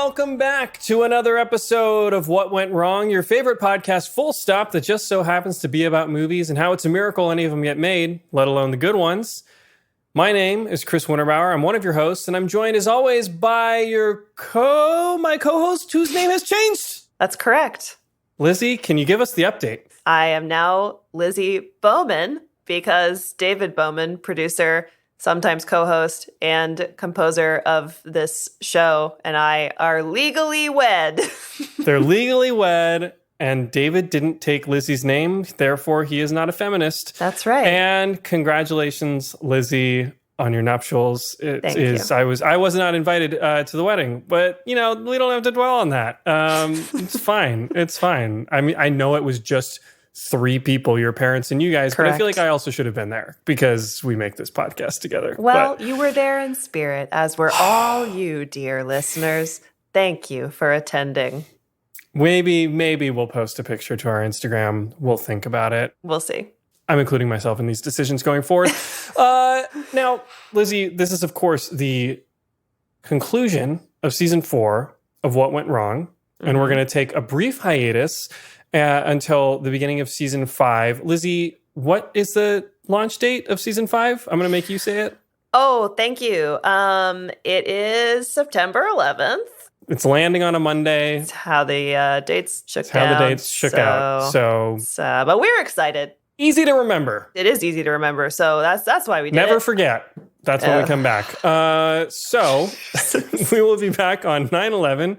welcome back to another episode of What Went Wrong, your favorite podcast full stop that just so happens to be about movies and how it's a miracle any of them get made, let alone the good ones. My name is Chris Winterbauer. I'm one of your hosts, and I'm joined as always by my co-host whose name has changed. That's correct. Lizzie, can you give us the update? I am now Lizzie Bowman because David Bowman, producer, sometimes co-host, and composer of this show, and I are legally wed. They're legally wed, and David didn't take Lizzie's name, therefore he is not a feminist. That's right. And congratulations, Lizzie, on your nuptials. Thank you. I was not invited to the wedding, but we don't have to dwell on that. It's fine. It's fine. I mean, I know it was just 3 people, your parents and you guys, Correct. But I feel like I also should have been there because we make this podcast together. Well, you were there in spirit, as were all you, dear listeners. Thank you for attending. Maybe we'll post a picture to our Instagram. We'll think about it. We'll see. I'm including myself in these decisions going forward. Now, Lizzie, this is, of course, the conclusion of season 4 of What Went Wrong. Mm-hmm. And we're going to take a brief hiatus until the beginning of season 5. Lizzie, what is the launch date of season 5? I'm going to make you say it. Oh, thank you. It is September 11th. It's landing on a Monday. It's how the dates shook out. How the dates shook out. So, but we're excited. Easy to remember. It is easy to remember. So that's why we did Never it. forget. That's when we come back. So we will be back on 9/11.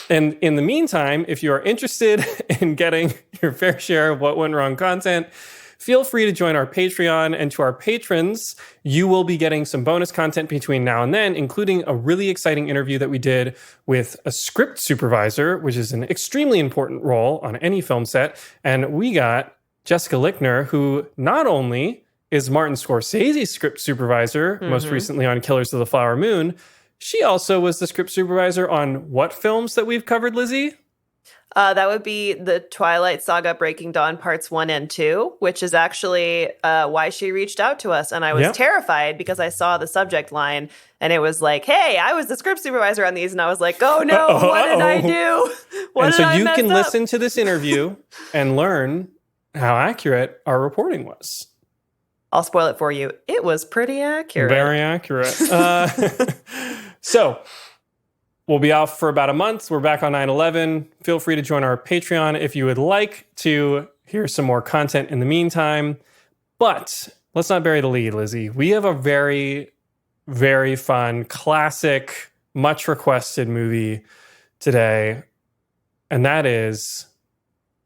And in the meantime, if you are interested in getting your fair share of What Went Wrong content, feel free to join our Patreon. And to our patrons, you will be getting some bonus content between now and then, including a really exciting interview that we did with a script supervisor, which is an extremely important role on any film set. And we got Jessica Lichtner, who not only is Martin Scorsese's script supervisor, most recently on Killers of the Flower Moon, she also was the script supervisor on what films that we've covered, Lizzie? That would be the Twilight Saga Breaking Dawn Parts 1 and 2, which is actually why she reached out to us. And I was terrified because I saw the subject line and it was like, hey, I was the script supervisor on these. And I was like, oh no, what did I do? And so you can listen to this interview and learn how accurate our reporting was. I'll spoil it for you. It was pretty accurate. Very accurate. So we'll be off for about a month. We're back on 9/11. Feel free to join our Patreon if you would like to hear some more content in the meantime. But let's not bury the lead, Lizzie. We have a very, very fun, classic, much requested movie today. And that is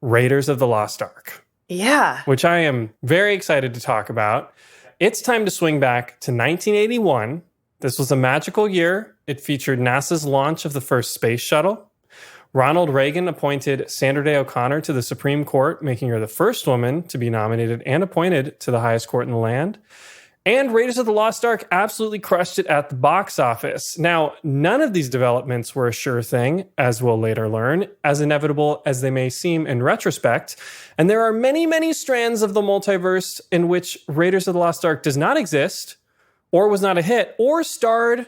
Raiders of the Lost Ark. Yeah. Which I am very excited to talk about. It's time to swing back to 1981. This was a magical year. It featured NASA's launch of the first space shuttle. Ronald Reagan appointed Sandra Day O'Connor to the Supreme Court, making her the first woman to be nominated and appointed to the highest court in the land. And Raiders of the Lost Ark absolutely crushed it at the box office. Now, none of these developments were a sure thing, as we'll later learn, as inevitable as they may seem in retrospect. And there are many, many strands of the multiverse in which Raiders of the Lost Ark does not exist, or was not a hit, or starred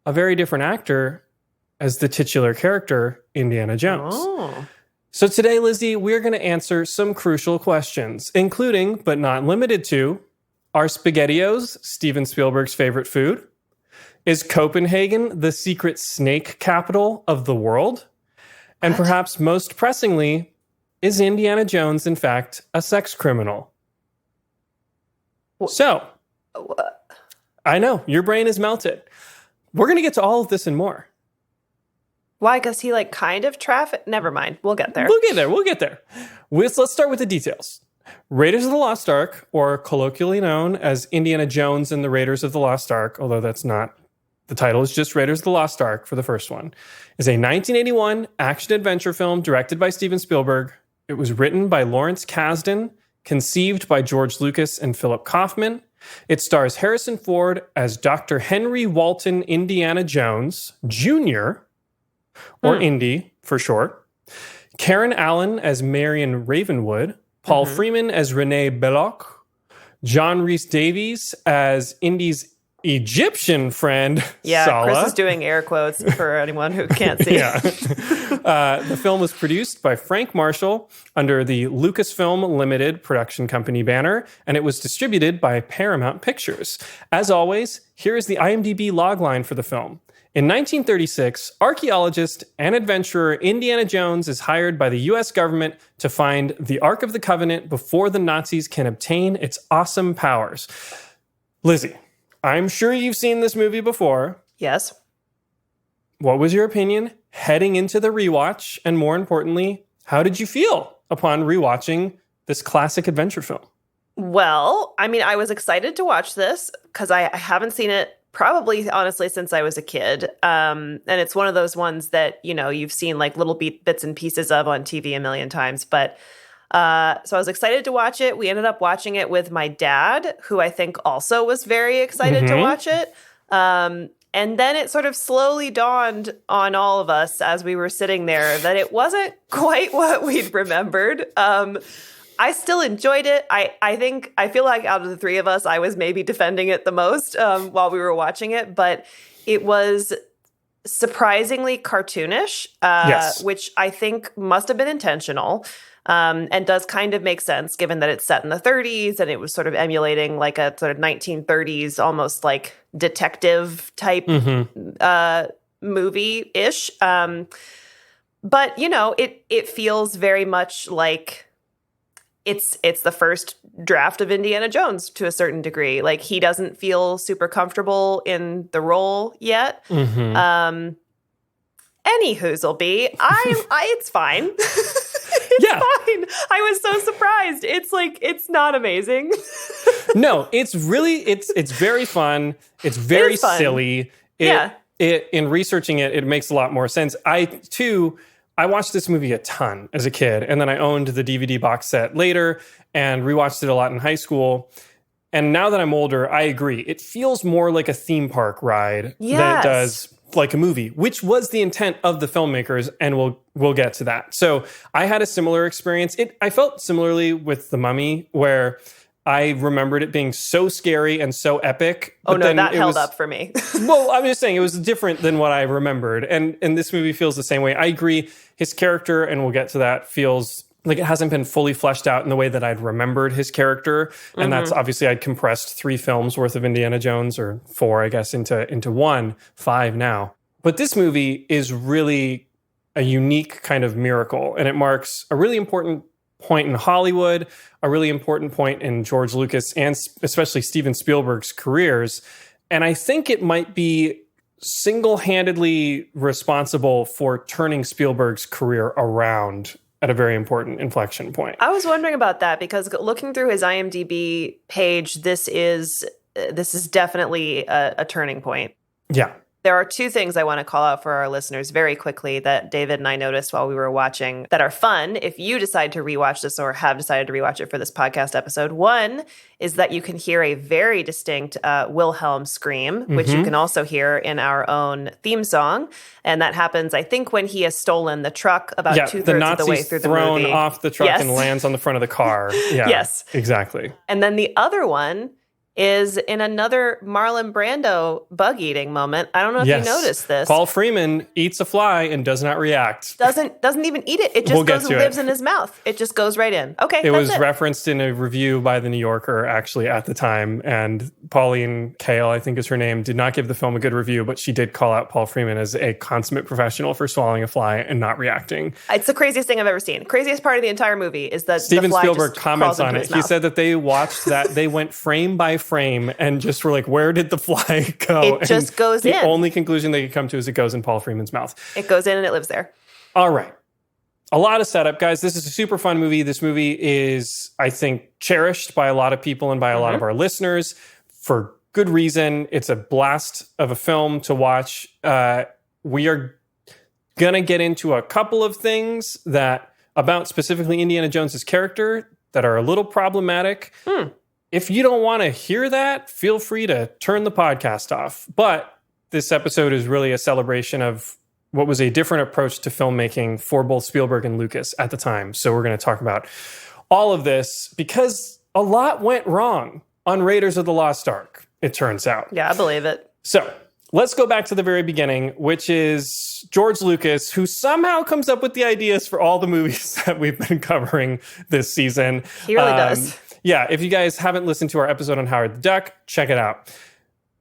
a very different actor as the titular character, Indiana Jones. Oh. So today, Lizzie, we're going to answer some crucial questions, including, but not limited to, are SpaghettiOs Steven Spielberg's favorite food? Is Copenhagen the secret snake capital of the world? And perhaps most pressingly, is Indiana Jones, in fact, a sex criminal? So, I know, your brain is melted. We're going to get to all of this and more. Why? Because he kind of traffic. Never mind. We'll get there. We'll get there. Let's start with the details. Raiders of the Lost Ark, or colloquially known as Indiana Jones and the Raiders of the Lost Ark, although that's not, the title is just Raiders of the Lost Ark for the first one, is a 1981 action-adventure film directed by Steven Spielberg. It was written by Lawrence Kasdan, conceived by George Lucas and Philip Kaufman. It stars Harrison Ford as Dr. Henry Walton Indiana Jones, Jr., or Indy for short, Karen Allen as Marion Ravenwood, Paul Freeman as Renee Belloc, John Rhys Davies as Indy's Egyptian friend, Yeah, Sala. Chris is doing air quotes for anyone who can't see. Yeah. The film was produced by Frank Marshall under the Lucasfilm Limited production company banner, and it was distributed by Paramount Pictures. As always, here is the IMDb logline for the film. In 1936, archaeologist and adventurer Indiana Jones is hired by the U.S. government to find the Ark of the Covenant before the Nazis can obtain its awesome powers. Lizzie, I'm sure you've seen this movie before. Yes. What was your opinion heading into the rewatch? And more importantly, how did you feel upon rewatching this classic adventure film? Well, I mean, I was excited to watch this because I haven't seen it probably, honestly, since I was a kid. And it's one of those ones that, you know, you've seen like little bits and pieces of on TV a million times. But so I was excited to watch it. We ended up watching it with my dad, who I think also was very excited to watch it. And then it sort of slowly dawned on all of us as we were sitting there that it wasn't quite what we'd remembered. I still enjoyed it. I feel like out of the three of us, I was maybe defending it the most while we were watching it, but it was surprisingly cartoonish, Yes. which I think must have been intentional. And does kind of make sense given that it's set in the 30s and it was sort of emulating like a sort of 1930s, almost like detective type movie-ish. But, you know, it feels very much like it's the first draft of Indiana Jones to a certain degree. Like he doesn't feel super comfortable in the role yet. Any whoozleby, it's fine. It's fine. I was so surprised. It's like, it's not amazing. No, it's very fun. It's very silly. In researching it, it makes a lot more sense. I watched this movie a ton as a kid, and then I owned the DVD box set later and rewatched it a lot in high school. And now that I'm older, I agree. It feels more like a theme park ride than it does like a movie, which was the intent of the filmmakers, and we'll get to that. So I had a similar experience. I felt similarly with The Mummy, where I remembered it being so scary and so epic. Oh no, that held up for me. Well, I'm just saying it was different than what I remembered. And this movie feels the same way. I agree. His character, and we'll get to that, feels like it hasn't been fully fleshed out in the way that I'd remembered his character. And that's obviously I'd compressed 3 films worth of Indiana Jones, or 4, I guess, into one, 5 now. But this movie is really a unique kind of miracle. And it marks a really important point in Hollywood, a really important point in George Lucas and especially Steven Spielberg's careers. And I think it might be single-handedly responsible for turning Spielberg's career around at a very important inflection point. I was wondering about that because looking through his IMDb page, this is definitely a turning point. Yeah. There are 2 things I want to call out for our listeners very quickly that David and I noticed while we were watching that are fun if you decide to rewatch this or have decided to rewatch it for this podcast episode. One is that you can hear a very distinct Wilhelm scream, which you can also hear in our own theme song. And that happens, I think, when he has stolen the truck about 2/3 of the way through the movie. The Nazi's thrown off the truck and lands on the front of the car. Yeah, yes. Exactly. And then the other one is in another Marlon Brando bug eating moment. I don't know if you noticed this. Paul Freeman eats a fly and does not react. Doesn't even eat it. It just goes and lives in his mouth. It just goes right in. Okay, it was referenced in a review by The New Yorker actually at the time, and Pauline Kael, I think is her name, did not give the film a good review, but she did call out Paul Freeman as a consummate professional for swallowing a fly and not reacting. It's the craziest thing I've ever seen. Craziest part of the entire movie is that Steven the fly Spielberg just comments on it. He said that they watched that, they went frame by frame and just were like, where did the fly go? It just goes in. The only conclusion they could come to is it goes in Paul Freeman's mouth. It goes in and it lives there. All right. A lot of setup, guys. This is a super fun movie. This movie is, I think, cherished by a lot of people and by a lot of our listeners for good reason. It's a blast of a film to watch. We are going to get into a couple of things about specifically Indiana Jones's character that are a little problematic. If you don't want to hear that, feel free to turn the podcast off. But this episode is really a celebration of what was a different approach to filmmaking for both Spielberg and Lucas at the time. So we're going to talk about all of this because a lot went wrong on Raiders of the Lost Ark. it turns out. Yeah, I believe it. So let's go back to the very beginning, which is George Lucas, who somehow comes up with the ideas for all the movies that we've been covering this season. He really does. Yeah, if you guys haven't listened to our episode on Howard the Duck, check it out.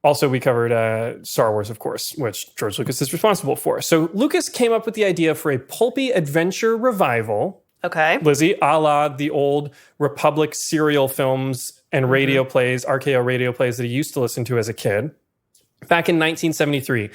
Also, we covered Star Wars, of course, which George Lucas is responsible for. So Lucas came up with the idea for a pulpy adventure revival. Okay. Lizzie, a la the old Republic serial films and radio plays, RKO radio plays that he used to listen to as a kid. Back in 1973.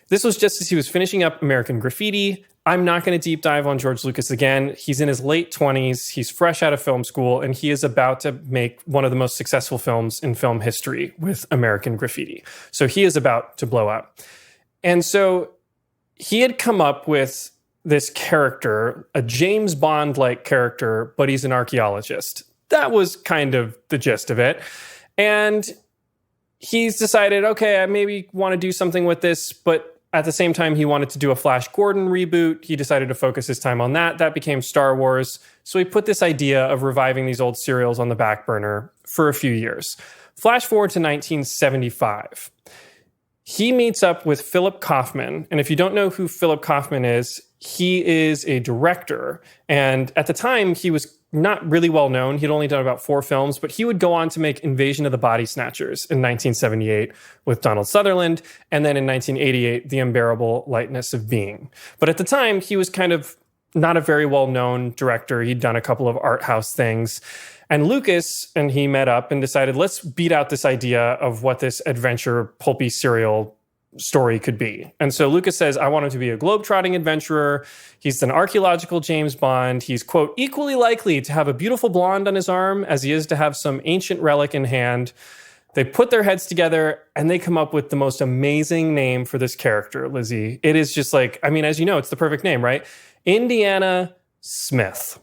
This was just as he was finishing up American Graffiti. I'm not going to deep dive on George Lucas again. He's in his late 20s. He's fresh out of film school, and he is about to make one of the most successful films in film history with American Graffiti. So he is about to blow up. And so he had come up with this character, a James Bond-like character, but he's an archaeologist. That was kind of the gist of it. And he's decided, okay, I maybe want to do something with this, but at the same time, he wanted to do a Flash Gordon reboot. He decided to focus his time on that. That became Star Wars. So he put this idea of reviving these old serials on the back burner for a few years. Flash forward to 1975. He meets up with Philip Kaufman. And if you don't know who Philip Kaufman is, he is a director. And at the time, he was not really well known. He'd only done about 4 films, but he would go on to make Invasion of the Body Snatchers in 1978 with Donald Sutherland, and then in 1988, The Unbearable Lightness of Being. But at the time, he was kind of not a very well-known director. He'd done a couple of art house things. And Lucas and he met up and decided, let's beat out this idea of what this adventure pulpy serial story could be. And so Lucas says, I want him to be a globe-trotting adventurer. He's an archaeological James Bond. He's, quote, equally likely to have a beautiful blonde on his arm as he is to have some ancient relic in hand. They put their heads together and they come up with the most amazing name for this character, Lizzie. It is just like, I mean, as you know, it's the perfect name, right? Indiana Smith.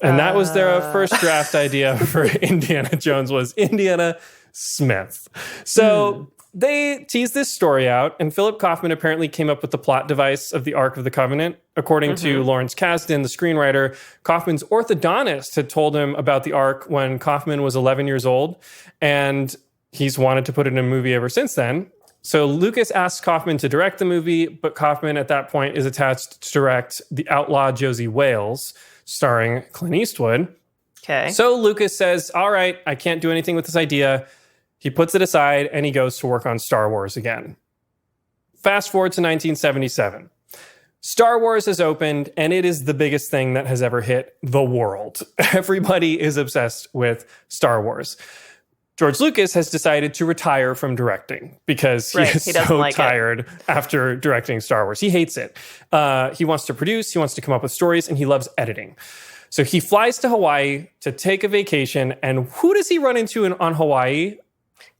And that was their first draft idea for Indiana Jones, was Indiana Smith. So they teased this story out, and Philip Kaufman apparently came up with the plot device of the Ark of the Covenant. According to Lawrence Kasdan, the screenwriter, Kaufman's orthodontist had told him about the Ark when Kaufman was 11 years old, and he's wanted to put it in a movie ever since then. So Lucas asks Kaufman to direct the movie, but Kaufman at that point is attached to direct The Outlaw Josie Wales, starring Clint Eastwood. Okay. So Lucas says, all right, I can't do anything with this idea. He puts it aside and he goes to work on Star Wars again. Fast forward to 1977. Star Wars has opened and it is the biggest thing that has ever hit the world. Everybody is obsessed with Star Wars. George Lucas has decided to retire from directing because he is so tired after directing Star Wars. He hates it. He wants to produce, he wants to come up with stories, and he loves editing. So he flies to Hawaii to take a vacation, and who does he run into on Hawaii?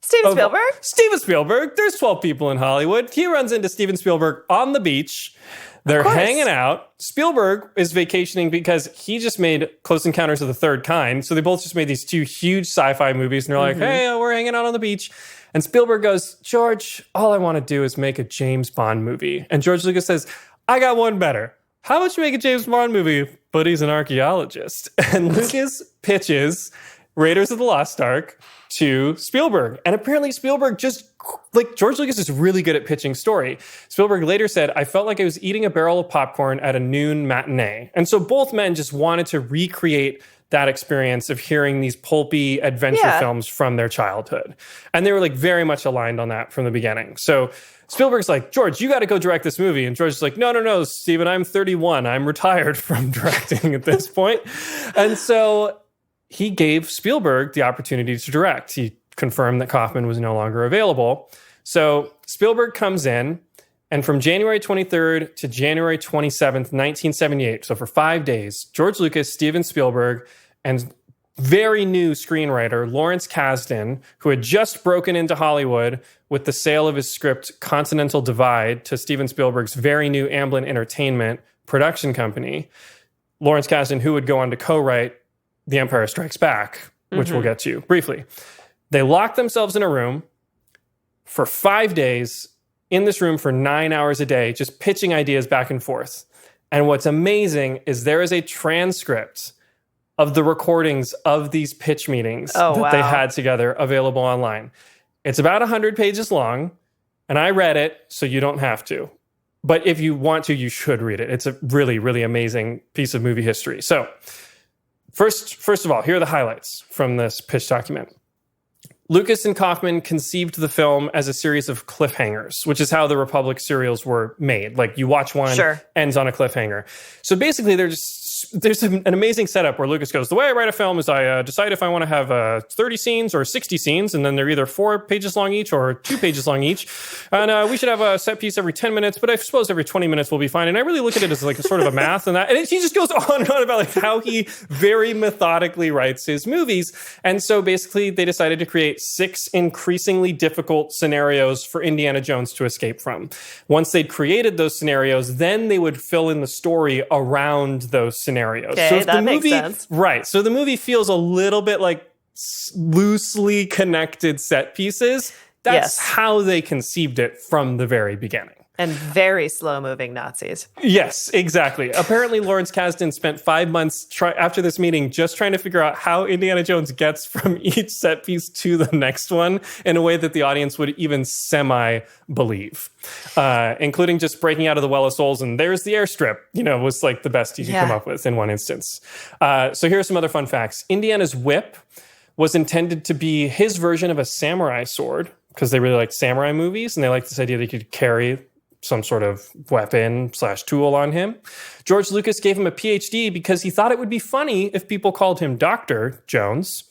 Steven Spielberg? Steven Spielberg. There's 12 people in Hollywood. He runs into Steven Spielberg on the beach. They're hanging out. Spielberg is vacationing because he just made Close Encounters of the Third Kind. So they both just made these 2 huge sci-fi movies. And they're like, hey, we're hanging out on the beach. And Spielberg goes, George, all I want to do is make a James Bond movie. And George Lucas says, I got one better. How about you make a James Bond movie, but he's an archaeologist? And Lucas pitches Raiders of the Lost Ark to Spielberg. And apparently Spielberg George Lucas is really good at pitching story. Spielberg later said, I felt like I was eating a barrel of popcorn at a noon matinee. And so both men just wanted to recreate that experience of hearing these pulpy adventure films from their childhood. And they were very much aligned on that from the beginning. So Spielberg's like, George, you got to go direct this movie. And George's like, no, Steven, I'm 31. I'm retired from directing at this point. And so he gave Spielberg the opportunity to direct. He confirmed that Kaufman was no longer available. So Spielberg comes in, and from January 23rd to January 27th, 1978, so for 5 days, George Lucas, Steven Spielberg, and very new screenwriter Lawrence Kasdan, who had just broken into Hollywood with the sale of his script Continental Divide to Steven Spielberg's very new Amblin Entertainment production company. Lawrence Kasdan, who would go on to co-write The Empire Strikes Back, which we'll get to briefly. They locked themselves in a room for 5 days, in this room for 9 hours a day, just pitching ideas back and forth. And what's amazing is there is a transcript of the recordings of these pitch meetings that they had together available online. It's about 100 pages long, and I read it, so you don't have to. But if you want to, you should read it. It's a really, really amazing piece of movie history. So first of all, here are the highlights from this pitch document. Lucas and Kaufman conceived the film as a series of cliffhangers, which is how the Republic serials were made. Like, you watch one, ends on a cliffhanger. So basically, there's an amazing setup where Lucas goes, the way I write a film is I decide if I want to have 30 scenes or 60 scenes, and then they're either 4 pages long each or 2 pages long each. And we should have a set piece every 10 minutes, but I suppose every 20 minutes will be fine. And I really look at it as like a sort of a math and that. And he just goes on and on about like how he very methodically writes his movies. And so basically, they decided to create 6 increasingly difficult scenarios for Indiana Jones to escape from. Once they'd created those scenarios, then they would fill in the story around those scenarios. Okay, so if that the movie, makes sense. Right. So the movie feels a little bit like loosely connected set pieces. That's how they conceived it from the very beginning. And very slow-moving Nazis. Yes, exactly. Apparently, Lawrence Kasdan spent 5 months after this meeting just trying to figure out how Indiana Jones gets from each set piece to the next one in a way that the audience would even semi-believe, including just breaking out of the Well of Souls and there's the airstrip, was like the best he could come up with in one instance. So here are some other fun facts. Indiana's whip was intended to be his version of a samurai sword because they really liked samurai movies and they liked this idea that he could carry some sort of weapon/tool on him. George Lucas gave him a PhD because he thought it would be funny if people called him Dr. Jones.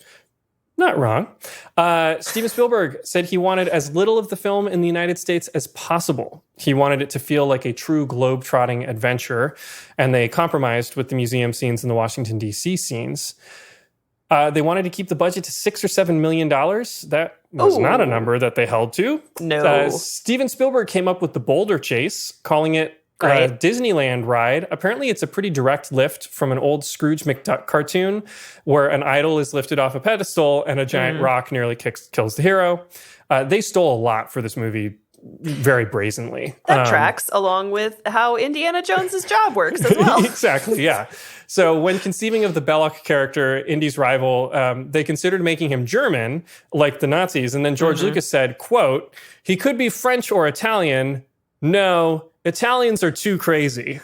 Not wrong. Steven Spielberg said he wanted as little of the film in the United States as possible. He wanted it to feel like a true globe-trotting adventure, and they compromised with the museum scenes and the Washington, D.C. scenes. They wanted to keep the budget to $6 or $7 million. That was not a number that they held to. No. Steven Spielberg came up with the Boulder Chase, calling it a Disneyland ride. Apparently, it's a pretty direct lift from an old Scrooge McDuck cartoon where an idol is lifted off a pedestal and a giant rock nearly kills the hero. They stole a lot for this movie very brazenly. That tracks along with how Indiana Jones's job works as well. Exactly, yeah. So when conceiving of the Belloc character, Indy's rival, they considered making him German, like the Nazis. And then George Lucas said, quote, he could be French or Italian. No, Italians are too crazy.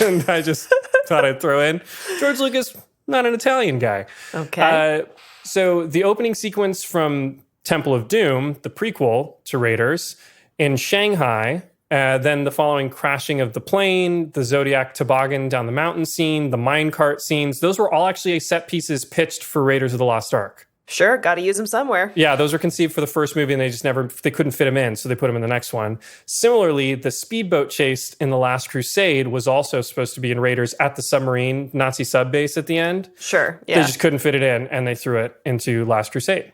And I just thought I'd throw in, George Lucas, not an Italian guy. Okay. So the opening sequence from Temple of Doom, the prequel to Raiders, in Shanghai, then the following crashing of the plane, the Zodiac toboggan down the mountain scene, the minecart scenes, those were all actually set pieces pitched for Raiders of the Lost Ark. Sure, got to use them somewhere. Yeah, those were conceived for the first movie and they couldn't fit them in, so they put them in the next one. Similarly, the speedboat chase in The Last Crusade was also supposed to be in Raiders at the submarine Nazi sub base at the end. Sure, yeah. They just couldn't fit it in, and they threw it into Last Crusade.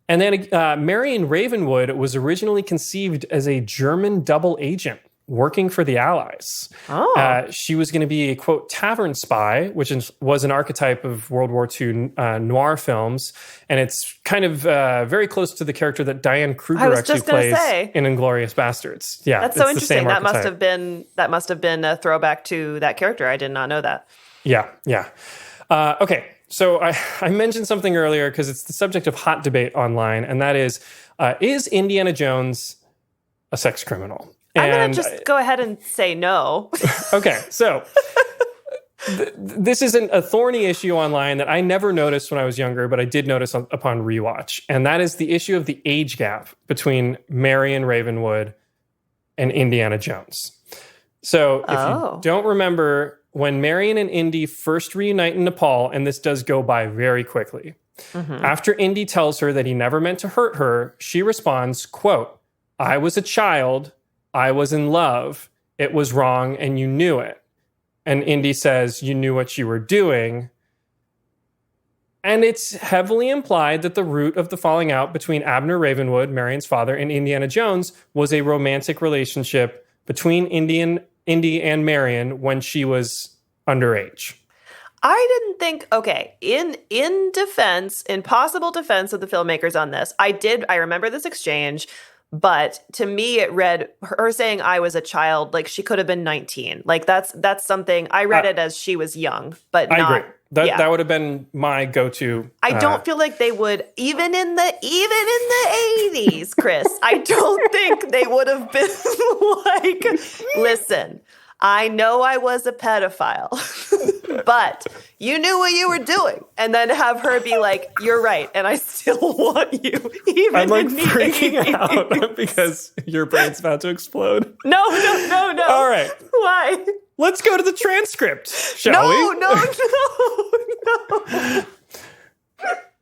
And then Marion Ravenwood was originally conceived as a German double agent working for the Allies. She was going to be a, quote, tavern spy, which was an archetype of World War II noir films. And it's kind of very close to the character that Diane Kruger actually plays in Inglourious Bastards. Yeah, that's so interesting. That must have been a throwback to that character. I did not know that. Yeah. Okay. So I mentioned something earlier because it's the subject of hot debate online, and that is Indiana Jones a sex criminal? I'm going to just go ahead and say no. Okay, so this isn't a thorny issue online that I never noticed when I was younger, but I did notice upon rewatch, and that is the issue of the age gap between Marion Ravenwood and Indiana Jones. So if you don't remember, when Marion and Indy first reunite in Nepal, and this does go by very quickly, after Indy tells her that he never meant to hurt her, she responds, quote, I was a child, I was in love, it was wrong, and you knew it. And Indy says, you knew what you were doing. And it's heavily implied that the root of the falling out between Abner Ravenwood, Marion's father, and Indiana Jones was a romantic relationship between Indy and Marion when she was underage. I didn't think, in possible defense of the filmmakers on this, I remember this exchange, but to me it read, her saying I was a child, like she could have been 19. Like that's something, I read it as she was young, but That would have been my go-to. I don't feel like they would, even in the 80s, Chris, I don't think they would have been like, listen, I know I was a pedophile, but you knew what you were doing. And then have her be like, you're right, and I still want you. Even I'm like freaking out because your brain's about to explode. No. All right. Why? Let's go to the transcript, shall we? No.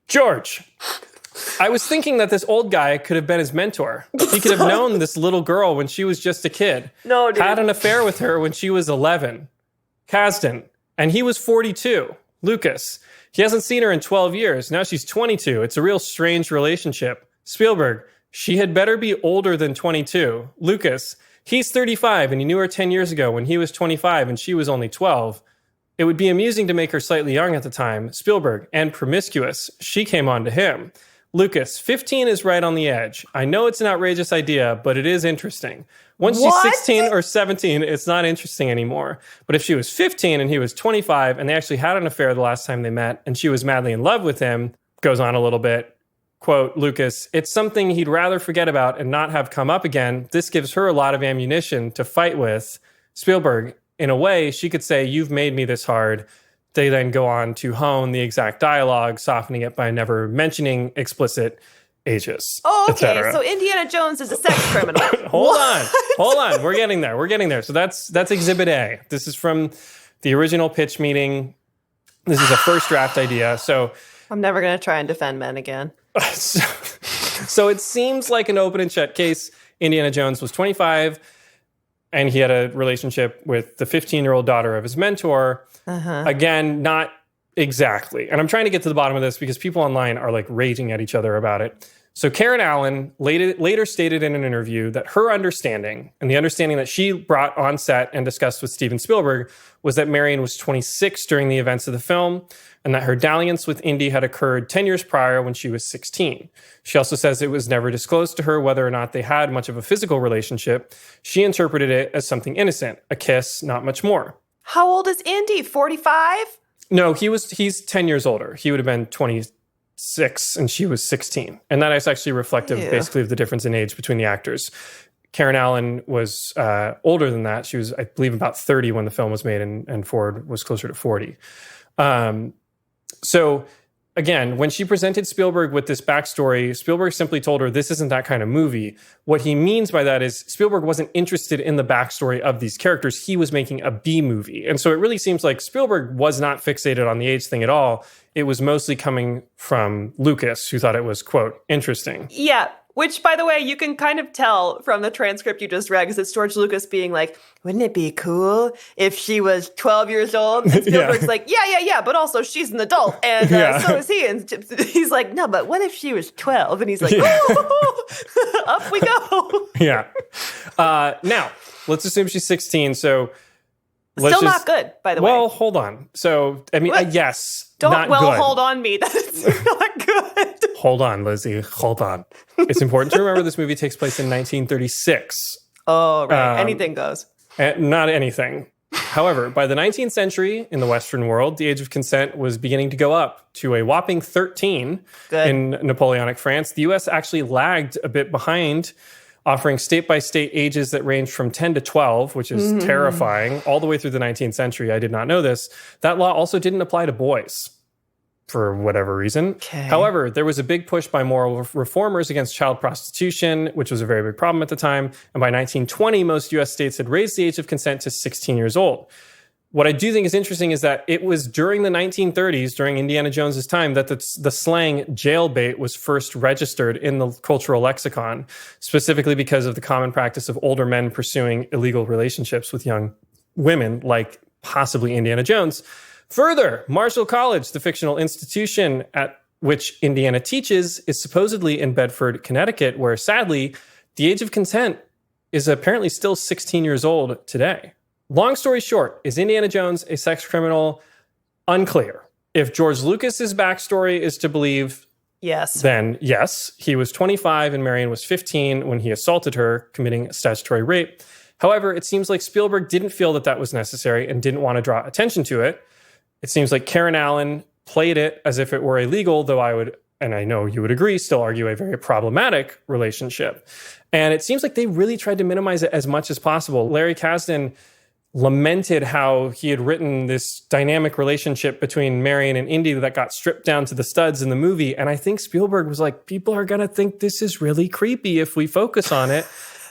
George, I was thinking that this old guy could have been his mentor. He could have known this little girl when she was just a kid. No, dude. Had an affair with her when she was 11. Kasdan. And he was 42. Lucas. He hasn't seen her in 12 years. Now she's 22. It's a real strange relationship. Spielberg. She had better be older than 22. Lucas. He's 35 and he knew her 10 years ago when he was 25 and she was only 12. It would be amusing to make her slightly young at the time. Spielberg. And promiscuous. She came on to him. Lucas, 15 is right on the edge. I know it's an outrageous idea, but it is interesting. Once she's 16 or 17, it's not interesting anymore. But if she was 15 and he was 25 and they actually had an affair the last time they met and she was madly in love with him, goes on a little bit, quote, Lucas, it's something he'd rather forget about and not have come up again. This gives her a lot of ammunition to fight with. Spielberg, in a way, she could say, you've made me this hard. They then go on to hone the exact dialogue, softening it by never mentioning explicit ages. Oh, okay. So Indiana Jones is a sex criminal. Hold on. We're getting there. So that's Exhibit A. This is from the original pitch meeting. This is a first draft idea. So I'm never going to try and defend men again. So it seems like an open and shut case. Indiana Jones was 25, and he had a relationship with the 15-year-old daughter of his mentor. Again, not exactly. And I'm trying to get to the bottom of this because people online are like raging at each other about it. So Karen Allen later stated in an interview that her understanding, and the understanding that she brought on set and discussed with Steven Spielberg, was that Marion was 26 during the events of the film, and that her dalliance with Indy had occurred 10 years prior when she was 16. She also says it was never disclosed to her whether or not they had much of a physical relationship. She interpreted it as something innocent, a kiss, not much more. How old is Indy? 45? No, he's 10 years older. He would have been 26 and she was 16. And that is actually reflective basically of the difference in age between the actors. Karen Allen was older than that. She was, I believe, about 30 when the film was made, and Ford was closer to 40. So again, when she presented Spielberg with this backstory, Spielberg simply told her, this isn't that kind of movie. What he means by that is Spielberg wasn't interested in the backstory of these characters. He was making a B movie. And so it really seems like Spielberg was not fixated on the age thing at all. It was mostly coming from Lucas, who thought it was, quote, interesting. Yeah. Which, by the way, you can kind of tell from the transcript you just read, because it's George Lucas being like, wouldn't it be cool if she was 12 years old? And Spielberg's like, yeah, but also she's an adult, and so is he. And he's like, no, but what if she was 12? And he's like, up we go. Yeah. Now, let's assume she's 16, so... Still not good, by the way. Well, hold on. So, I mean, yes, Don't not well good. hold on me. That's not good. Hold on, Lizzie. Hold on. It's important to remember this movie takes place in 1936. Oh, right. Anything goes. Not anything. However, by the 19th century, in the Western world, the age of consent was beginning to go up to a whopping 13 in Napoleonic France. The U.S. actually lagged a bit behind, offering state-by-state ages that ranged from 10 to 12, which is terrifying, all the way through the 19th century. I did not know this. That law also didn't apply to boys for whatever reason. Okay. However, there was a big push by moral reformers against child prostitution, which was a very big problem at the time. And by 1920, most U.S. states had raised the age of consent to 16 years old. What I do think is interesting is that it was during the 1930s, during Indiana Jones's time, that the slang jailbait was first registered in the cultural lexicon, specifically because of the common practice of older men pursuing illegal relationships with young women, like possibly Indiana Jones. Further, Marshall College, the fictional institution at which Indiana teaches, is supposedly in Bedford, Connecticut, where sadly, the age of consent is apparently still 16 years old today. Long story short, is Indiana Jones a sex criminal? Unclear. If George Lucas's backstory is to believe, then yes, he was 25 and Marion was 15 when he assaulted her, committing statutory rape. However, it seems like Spielberg didn't feel that that was necessary and didn't want to draw attention to it. It seems like Karen Allen played it as if it were illegal, though I would, and I know you would agree, still argue a very problematic relationship. And it seems like they really tried to minimize it as much as possible. Larry Kasdan lamented how he had written this dynamic relationship between Marion and Indy that got stripped down to the studs in the movie. And I think Spielberg was like, people are going to think this is really creepy if we focus on it.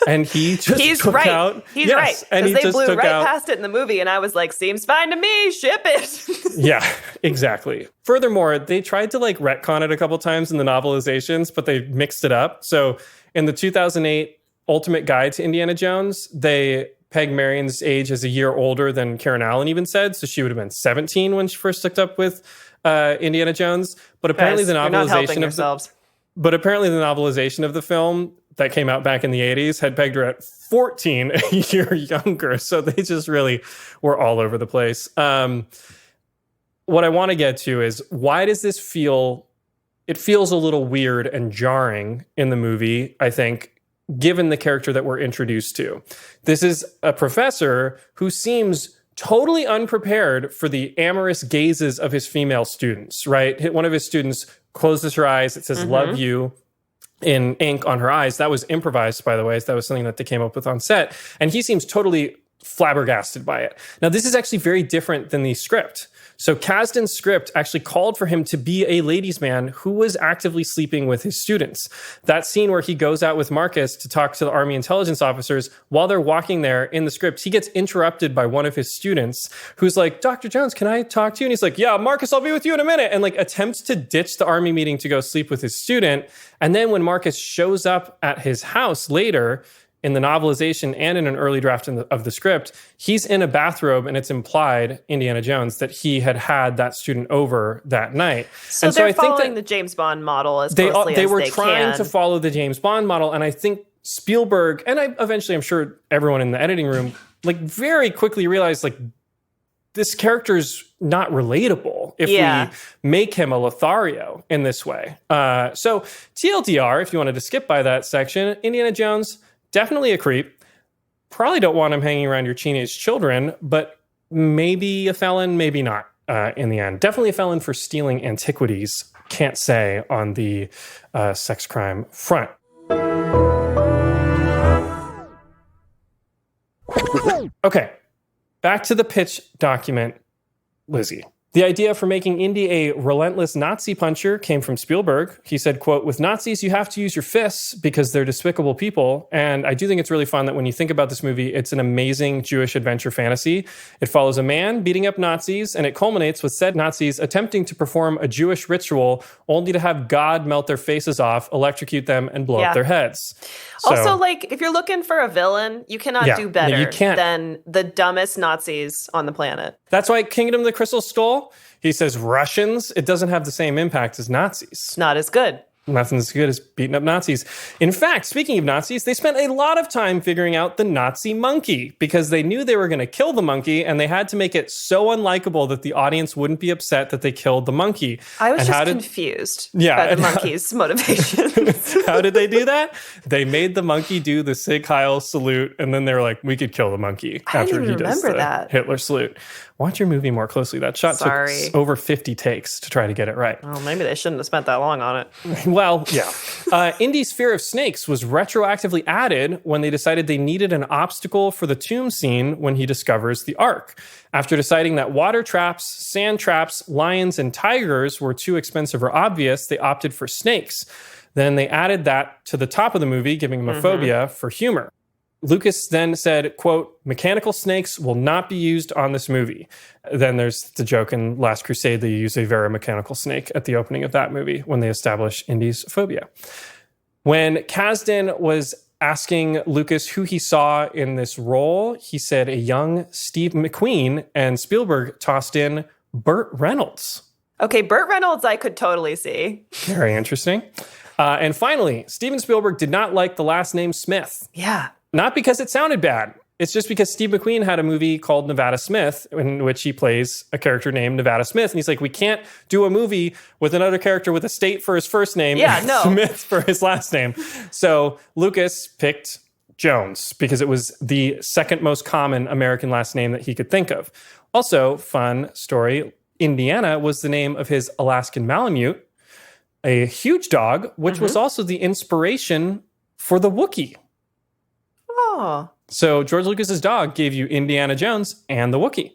And he just took out... He's right. Because they blew right past it in the movie. And I was like, seems fine to me. Ship it. Yeah, exactly. Furthermore, they tried to like retcon it a couple times in the novelizations, but they mixed it up. So in the 2008 Ultimate Guide to Indiana Jones, they pegged Marion's age as a year older than Karen Allen even said. So she would have been 17 when she first hooked up with Indiana Jones. But apparently the novelization of the film that came out back in the 80s had pegged her at 14, a year younger. So they just really were all over the place. What I want to get to is, why does this feel... It feels a little weird and jarring in the movie, I think, given the character that we're introduced to. This is a professor who seems totally unprepared for the amorous gazes of his female students, right? One of his students closes her eyes. It says, love you, in ink on her eyes. That was improvised, by the way. That was something that they came up with on set. And he seems totally flabbergasted by it. Now, this is actually very different than the script. So Kasdan's script actually called for him to be a ladies' man who was actively sleeping with his students. That scene where he goes out with Marcus to talk to the Army intelligence officers, while they're walking there in the script, he gets interrupted by one of his students who's like, Dr. Jones, can I talk to you? And he's like, yeah, Marcus, I'll be with you in a minute. And like attempts to ditch the Army meeting to go sleep with his student. And then when Marcus shows up at his house later, in the novelization and in an early draft of the script, he's in a bathrobe, and it's implied, Indiana Jones, that he had that student over that night. So and they're so I think following the James Bond model as closely as they can. They were trying to follow the James Bond model, and I think Spielberg, and I'm sure everyone in the editing room, like very quickly realized, like, this character's not relatable if we make him a Lothario in this way. So TLDR, if you wanted to skip by that section, Indiana Jones, definitely a creep. Probably don't want him hanging around your teenage children, but maybe a felon, maybe not in the end. Definitely a felon for stealing antiquities. Can't say on the sex crime front. Okay, back to the pitch document, Lizzie. The idea for making Indy a relentless Nazi puncher came from Spielberg. He said, quote, with Nazis, you have to use your fists because they're despicable people. And I do think it's really fun that when you think about this movie, it's an amazing Jewish adventure fantasy. It follows a man beating up Nazis, and it culminates with said Nazis attempting to perform a Jewish ritual only to have God melt their faces off, electrocute them, and blow up their heads. Also, like, if you're looking for a villain, you cannot do better than the dumbest Nazis on the planet. That's why Kingdom of the Crystal Skull, he says Russians, it doesn't have the same impact as Nazis. It's not as good. Nothing as good as beating up Nazis. In fact, speaking of Nazis, they spent a lot of time figuring out the Nazi monkey because they knew they were going to kill the monkey, and they had to make it so unlikable that the audience wouldn't be upset that they killed the monkey. I was confused by the monkey's motivations. How did they do that? They made the monkey do the Sieg Heil salute, and then they were like, we could kill the monkey after he does the Hitler salute. Watch your movie more closely. That shot took over 50 takes to try to get it right. Well, maybe they shouldn't have spent that long on it. Well, yeah. Indy's fear of snakes was retroactively added when they decided they needed an obstacle for the tomb scene when he discovers the Ark. After deciding that water traps, sand traps, lions, and tigers were too expensive or obvious, they opted for snakes. Then they added that to the top of the movie, giving him a phobia for humor. Lucas then said, quote, mechanical snakes will not be used on this movie. Then there's the joke in Last Crusade, they use a very mechanical snake at the opening of that movie when they establish Indy's phobia. When Kasdan was asking Lucas who he saw in this role, he said a young Steve McQueen, and Spielberg tossed in Burt Reynolds. Okay, Burt Reynolds I could totally see. Very interesting. And finally, Steven Spielberg did not like the last name Smith. Yeah. Not because it sounded bad. It's just because Steve McQueen had a movie called Nevada Smith in which he plays a character named Nevada Smith. And he's like, we can't do a movie with another character with a state for his first name and Smith for his last name. So Lucas picked Jones because it was the second most common American last name that he could think of. Also, fun story, Indiana was the name of his Alaskan Malamute, a huge dog, which was also the inspiration for the Wookiee. Oh. So George Lucas's dog gave you Indiana Jones and the Wookiee.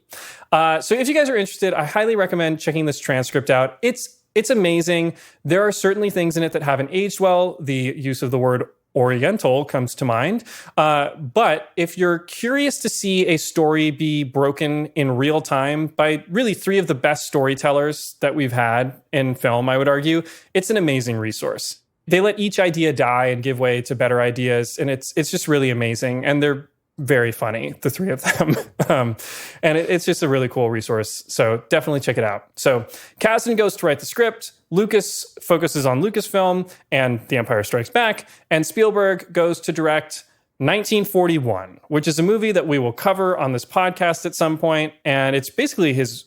So if you guys are interested, I highly recommend checking this transcript out. It's amazing. There are certainly things in it that haven't aged well. The use of the word Oriental comes to mind. But if you're curious to see a story be broken in real time by really three of the best storytellers that we've had in film, I would argue, it's an amazing resource. They let each idea die and give way to better ideas, and it's just really amazing. And they're very funny, the three of them. And it's just a really cool resource. So definitely check it out. So Kasdan goes to write the script. Lucas focuses on Lucasfilm and The Empire Strikes Back. And Spielberg goes to direct 1941, which is a movie that we will cover on this podcast at some point. And it's basically his,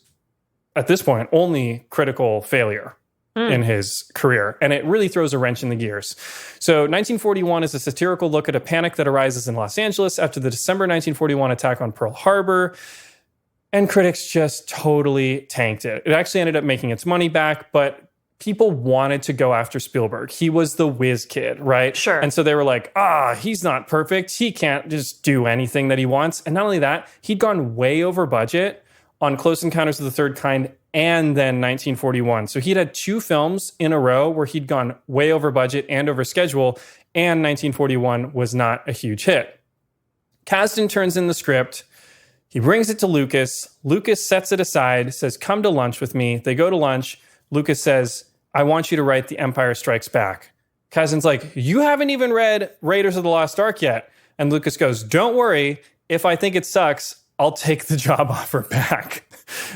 at this point, only critical failure in his career. And it really throws a wrench in the gears. So 1941 is a satirical look at a panic that arises in Los Angeles after the December 1941 attack on Pearl Harbor. And critics just totally tanked it. It actually ended up making its money back, but people wanted to go after Spielberg. He was the whiz kid, right? Sure. And so they were like, he's not perfect. He can't just do anything that he wants. And not only that, he'd gone way over budget on Close Encounters of the Third Kind and then 1941. So he'd had two films in a row where he'd gone way over budget and over schedule, and 1941 was not a huge hit. Kasdan turns in the script. He brings it to Lucas. Lucas sets it aside, says, come to lunch with me. They go to lunch. Lucas says, I want you to write The Empire Strikes Back. Kasdan's like, you haven't even read Raiders of the Lost Ark yet. And Lucas goes, don't worry. If I think it sucks, I'll take the job offer back.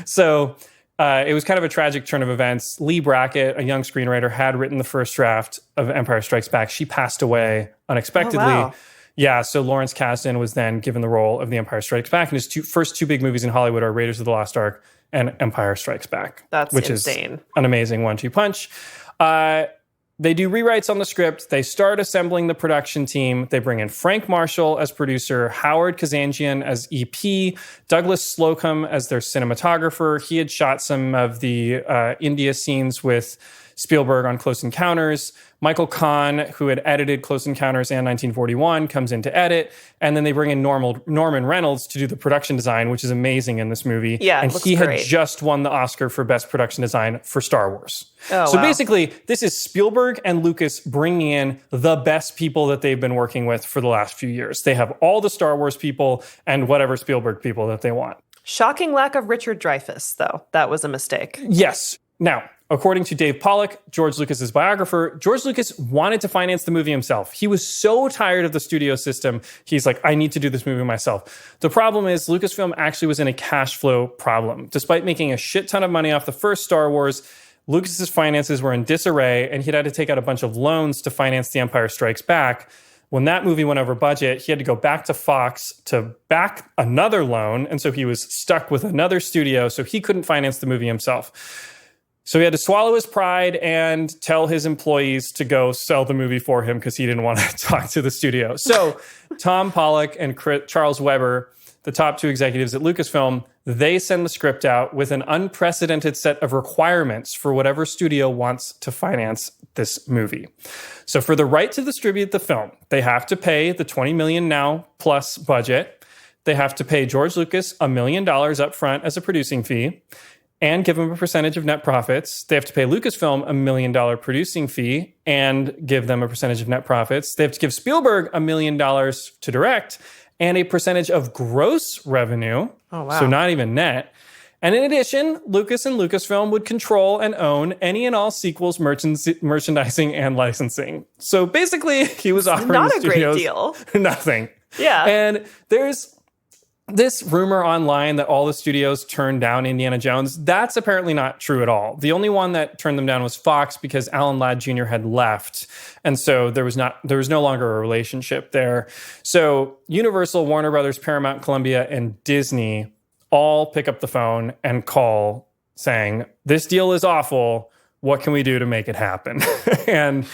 So it was kind of a tragic turn of events. Lee Brackett, a young screenwriter, had written the first draft of Empire Strikes Back. She passed away unexpectedly. Oh, wow. Yeah, so Lawrence Kasdan was then given the role of The Empire Strikes Back. And his first two big movies in Hollywood are Raiders of the Lost Ark and Empire Strikes Back. That's which insane. Is an amazing 1-2 punch. They do rewrites on the script. They start assembling the production team. They bring in Frank Marshall as producer, Howard Kazanjian as EP, Douglas Slocum as their cinematographer. He had shot some of the India scenes with Spielberg on Close Encounters. Michael Kahn, who had edited Close Encounters and 1941, comes in to edit. And then they bring in Norman Reynolds to do the production design, which is amazing in this movie. Yeah, and he great. had just won the Oscar for Best Production Design for Star Wars. Oh, so wow. basically, this is Spielberg and Lucas bringing in the best people that they've been working with for the last few years. They have all the Star Wars people and whatever Spielberg people that they want. Shocking lack of Richard Dreyfuss, though. That was a mistake. Yes. Now, according to Dave Pollock, George Lucas's biographer, George Lucas wanted to finance the movie himself. He was so tired of the studio system. He's like, I need to do this movie myself. The problem is Lucasfilm actually was in a cash flow problem. Despite making a shit ton of money off the first Star Wars, Lucas's finances were in disarray, and he'd had to take out a bunch of loans to finance The Empire Strikes Back. When that movie went over budget, he had to go back to Fox to back another loan, and so he was stuck with another studio, so he couldn't finance the movie himself. So he had to swallow his pride and tell his employees to go sell the movie for him because he didn't want to talk to the studio. So Tom Pollock and Charles Weber, the top two executives at Lucasfilm, they send the script out with an unprecedented set of requirements for whatever studio wants to finance this movie. So for the right to distribute the film, they have to pay the $20 million now plus budget. They have to pay George Lucas $1 million up front as a producing fee and give them a percentage of net profits. They have to pay Lucasfilm $1 million producing fee and give them a percentage of net profits. They have to give Spielberg $1 million to direct and a percentage of gross revenue. Oh, wow. So not even net. And in addition, Lucas and Lucasfilm would control and own any and all sequels, merchandising, and licensing. So basically, he was offering not the a great studios deal. nothing. Yeah. And there's this rumor online that all the studios turned down Indiana Jones. That's apparently not true at all. The only one that turned them down was Fox because Alan Ladd Jr. had left. And so there was no longer a relationship there. So Universal, Warner Brothers, Paramount, Columbia, and Disney all pick up the phone and call saying, this deal is awful. What can we do to make it happen? And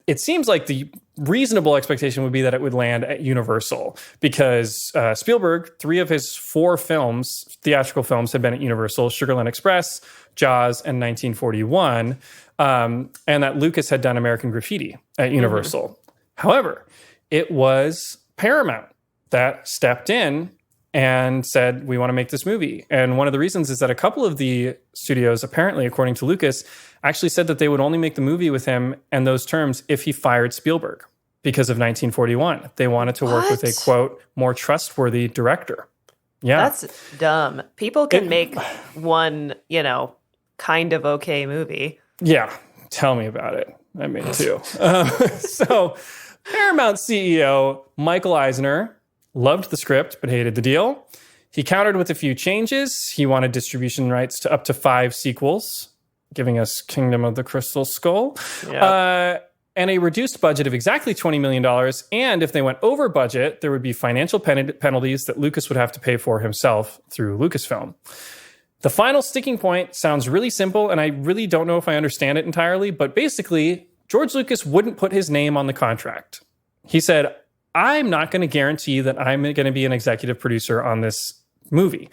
it seems like the reasonable expectation would be that it would land at Universal because Spielberg, 3 of his 4 films, theatrical films, had been at Universal: Sugarland Express, Jaws, and 1941, and that Lucas had done American Graffiti at Universal. However, it was Paramount that stepped in and said, we want to make this movie. And one of the reasons is that a couple of the studios, apparently, according to Lucas, actually said that they would only make the movie with him and those terms if he fired Spielberg because of 1941. They wanted to work with a, quote, more trustworthy director. Yeah. That's dumb. People can make one, kind of okay movie. Yeah. Tell me about it. I made 2. So Paramount CEO Michael Eisner loved the script, but hated the deal. He countered with a few changes. He wanted distribution rights to up to 5 sequels, giving us Kingdom of the Crystal Skull, and a reduced budget of exactly $20 million. And if they went over budget, there would be financial penalties that Lucas would have to pay for himself through Lucasfilm. The final sticking point sounds really simple, and I really don't know if I understand it entirely, but basically, George Lucas wouldn't put his name on the contract. He said, I'm not going to guarantee that I'm going to be an executive producer on this movie.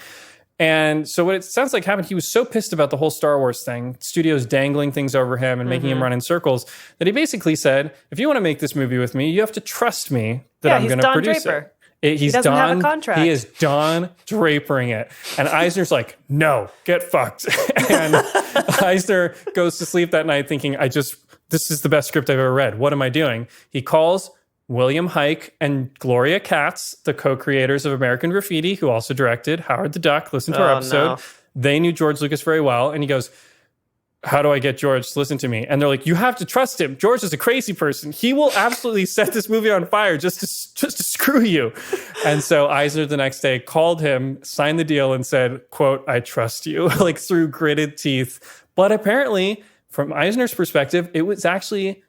And so what it sounds like happened, he was so pissed about the whole Star Wars thing, studios dangling things over him and making him run in circles, that he basically said, if you want to make this movie with me, you have to trust me that I'm going to produce it. He doesn't have a contract. He is Don Drapering it. And Eisner's like, no, get fucked. And Eisner goes to sleep that night thinking, this is the best script I've ever read. What am I doing? He calls William Hike and Gloria Katz, the co-creators of American Graffiti, who also directed Howard the Duck. Listen to our episode. No. They knew George Lucas very well. And he goes, how do I get George to listen to me? And they're like, you have to trust him. George is a crazy person. He will absolutely set this movie on fire just to screw you. And so Eisner the next day called him, signed the deal, and said, quote, I trust you, like through gritted teeth. But apparently, from Eisner's perspective, it was actually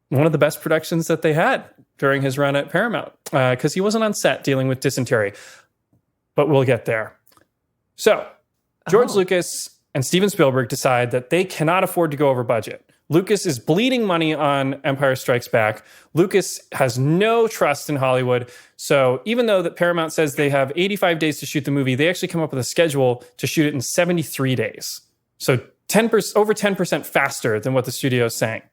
one of the best productions that they had during his run at Paramount because he wasn't on set dealing with dysentery. But we'll get there. So George Lucas and Steven Spielberg decide that they cannot afford to go over budget. Lucas is bleeding money on Empire Strikes Back. Lucas has no trust in Hollywood. So even though that Paramount says they have 85 days to shoot the movie, they actually come up with a schedule to shoot it in 73 days. So 10%, over 10% faster than what the studio is saying.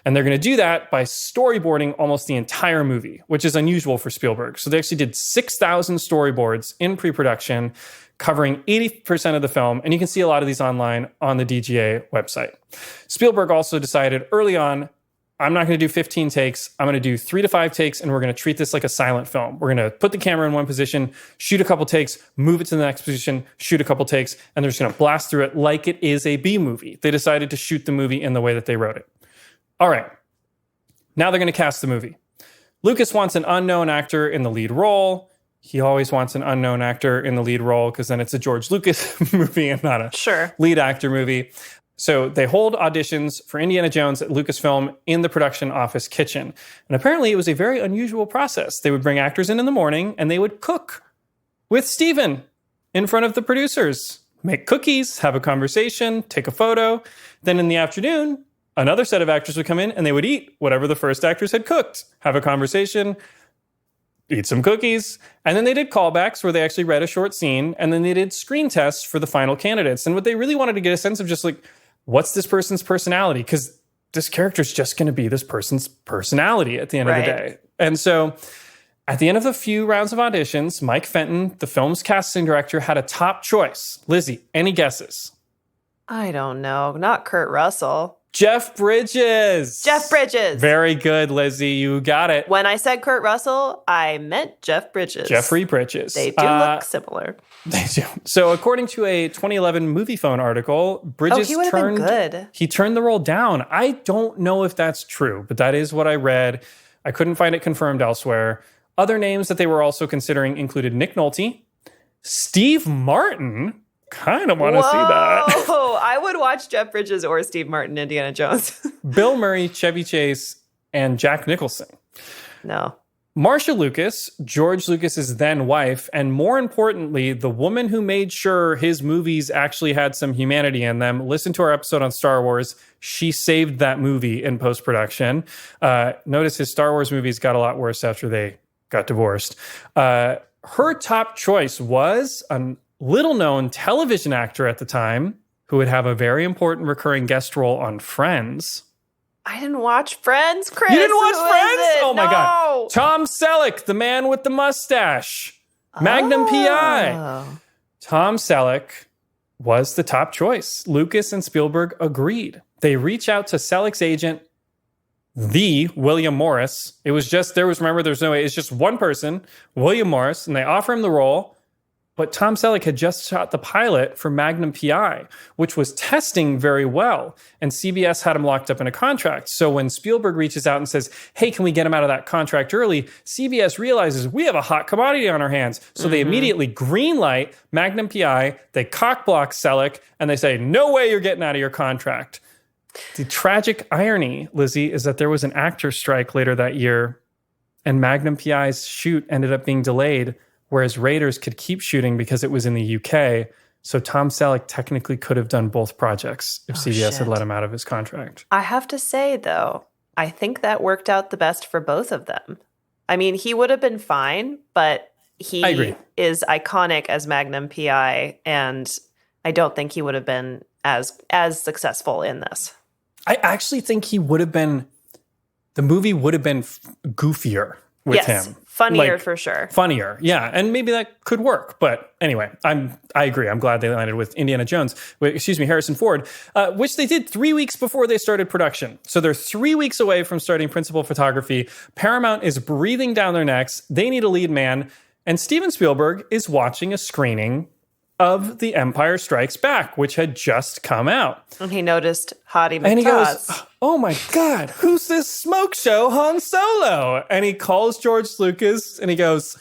And they're going to do that by storyboarding almost the entire movie, which is unusual for Spielberg. So they actually did 6,000 storyboards in pre-production, covering 80% of the film. And you can see a lot of these online on the DGA website. Spielberg also decided early on, I'm not going to do 15 takes. I'm going to do 3 to 5 takes, and we're going to treat this like a silent film. We're going to put the camera in one position, shoot a couple takes, move it to the next position, shoot a couple takes, and they're just going to blast through it like it is a B movie. They decided to shoot the movie in the way that they wrote it. All right. Now they're going to cast the movie. Lucas wants an unknown actor in the lead role. He always wants an unknown actor in the lead role because then it's a George Lucas movie and not a lead actor movie. So they hold auditions for Indiana Jones at Lucasfilm in the production office kitchen. And apparently it was a very unusual process. They would bring actors in the morning and they would cook with Steven in front of the producers, make cookies, have a conversation, take a photo. Then in the afternoon, another set of actors would come in and they would eat whatever the first actors had cooked, have a conversation, eat some cookies. And then they did callbacks where they actually read a short scene. And then they did screen tests for the final candidates. And what they really wanted to get a sense of just like, what's this person's personality? Because this character is just going to be this person's personality at the end of the day. And so at the end of a few rounds of auditions, Mike Fenton, the film's casting director, had a top choice. Lizzie, any guesses? I don't know. Not Kurt Russell. Jeff Bridges. Jeff Bridges. Very good, Lizzie. You got it. When I said Kurt Russell, I meant Jeff Bridges. Jeffrey Bridges. They do look similar. They do. So according to a 2011 Movie Phone article, Bridges he would have been good. He turned the role down. I don't know if that's true, but that is what I read. I couldn't find it confirmed elsewhere. Other names that they were also considering included Nick Nolte, Steve Martin. Kind of want to see that. Oh, I would watch Jeff Bridges or Steve Martin, Indiana Jones. Bill Murray, Chevy Chase, and Jack Nicholson. No. Marcia Lucas, George Lucas's then wife, and more importantly, the woman who made sure his movies actually had some humanity in them. Listen to our episode on Star Wars. She saved that movie in post-production. Notice his Star Wars movies got a lot worse after they got divorced. Her top choice was a little-known television actor at the time who would have a very important recurring guest role on Friends. I didn't watch Friends, Chris. You didn't watch Friends? Oh my No. God. Tom Selleck, the man with the mustache. Magnum PI. Tom Selleck was the top choice. Lucas and Spielberg agreed. They reach out to Selleck's agent, the William Morris. It's just one person, William Morris, and they offer him the role. But Tom Selleck had just shot the pilot for Magnum PI, which was testing very well. And CBS had him locked up in a contract. So when Spielberg reaches out and says, hey, can we get him out of that contract early? CBS realizes we have a hot commodity on our hands. So they immediately greenlight Magnum PI. They cockblock Selleck and they say, no way you're getting out of your contract. The tragic irony, Lizzie, is that there was an actor strike later that year and Magnum PI's shoot ended up being delayed, whereas Raiders could keep shooting because it was in the UK. So Tom Selleck technically could have done both projects if CBS had let him out of his contract. I have to say, though, I think that worked out the best for both of them. I mean, he would have been fine, but he is iconic as Magnum PI, and I don't think he would have been as successful in this. I actually think the movie would have been goofier with him. Funnier for sure. Funnier, yeah. And maybe that could work. But anyway, I agree. I'm glad they landed with Harrison Ford, which they did 3 weeks before they started production. So they're 3 weeks away from starting principal photography. Paramount is breathing down their necks. They need a lead man. And Steven Spielberg is watching a screening of The Empire Strikes Back, which had just come out. And he noticed Hottie McToss. And he goes, oh my God, who's this smoke show Han Solo? And he calls George Lucas and he goes,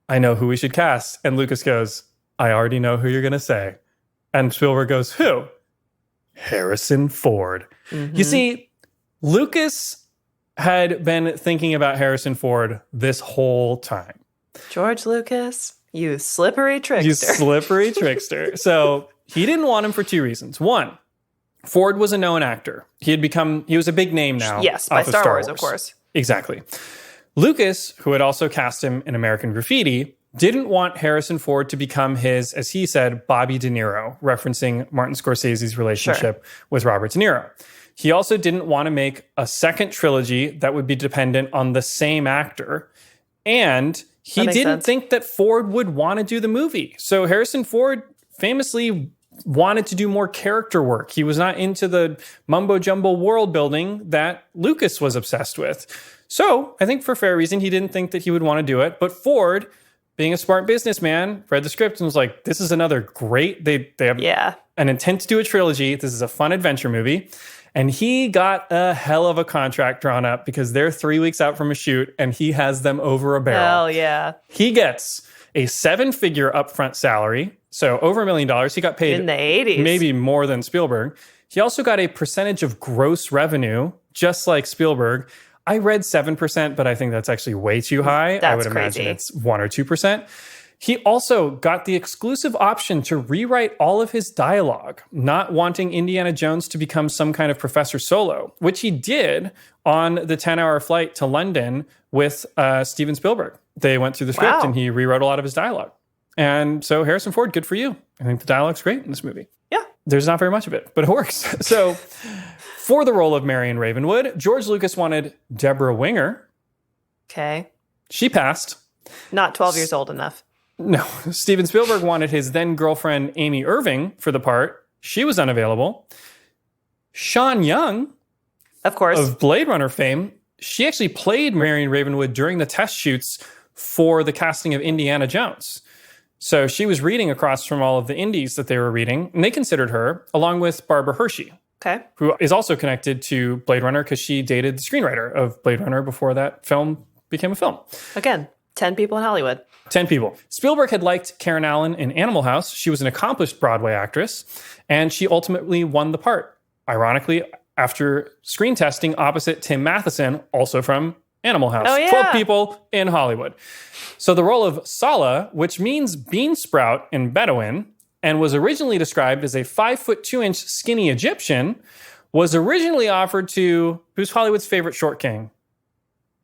I know who we should cast. And Lucas goes, I already know who you're going to say. And Spielberg goes, who? Harrison Ford. You see, Lucas had been thinking about Harrison Ford this whole time. George Lucas, you slippery trickster. You slippery trickster. So he didn't want him for two reasons. One, Ford was a known actor. He was a big name now. Yes, by Star Wars, of course. Exactly. Lucas, who had also cast him in American Graffiti, didn't want Harrison Ford to become his, as he said, Bobby De Niro, referencing Martin Scorsese's relationship with Robert De Niro. He also didn't want to make a second trilogy that would be dependent on the same actor. And he didn't think that Ford would want to do the movie. So Harrison Ford famously wanted to do more character work. He was not into the mumbo-jumbo world building that Lucas was obsessed with. So I think for fair reason, he didn't think that he would want to do it. But Ford, being a smart businessman, read the script and was like, this is another great, they have an intent to do a trilogy. This is a fun adventure movie. And he got a hell of a contract drawn up because they're 3 weeks out from a shoot and he has them over a barrel. Hell yeah. He gets a 7-figure upfront salary. So over $1 million. He got paid in the 80s. Maybe more than Spielberg. He also got a percentage of gross revenue, just like Spielberg. I read 7%, but I think that's actually way too high. I would imagine it's 1 or 2%. He also got the exclusive option to rewrite all of his dialogue, not wanting Indiana Jones to become some kind of Professor Solo, which he did on the 10-hour flight to London with Steven Spielberg. They went through the script and he rewrote a lot of his dialogue. And so Harrison Ford, good for you. I think the dialogue's great in this movie. Yeah. There's not very much of it, but it works. So for the role of Marion Ravenwood, George Lucas wanted Deborah Winger. Okay. She passed. Not 12 years old enough. No. Steven Spielberg wanted his then girlfriend, Amy Irving, for the part. She was unavailable. Sean Young, of course, of Blade Runner fame, she actually played Marion Ravenwood during the test shoots for the casting of Indiana Jones. So she was reading across from all of the indies that they were reading, and they considered her, along with Barbara Hershey, who is also connected to Blade Runner because she dated the screenwriter of Blade Runner before that film became a film. Again, 10 people in Hollywood. 10 people. Spielberg had liked Karen Allen in Animal House. She was an accomplished Broadway actress, and she ultimately won the part. Ironically, after screen testing opposite Tim Matheson, also from Animal House. Oh, yeah. 12 people in Hollywood. So the role of Saleh, which means bean sprout in Bedouin, and was originally described as a 5'2" skinny Egyptian, was originally offered to, who's Hollywood's favorite short king?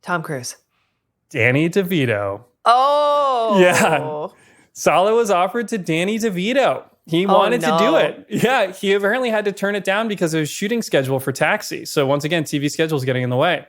Tom Cruise. Danny DeVito. Oh. Yeah. Saleh was offered to Danny DeVito. He wanted to do it. Yeah, he apparently had to turn it down because of his shooting schedule for Taxi. So once again, TV schedule is getting in the way.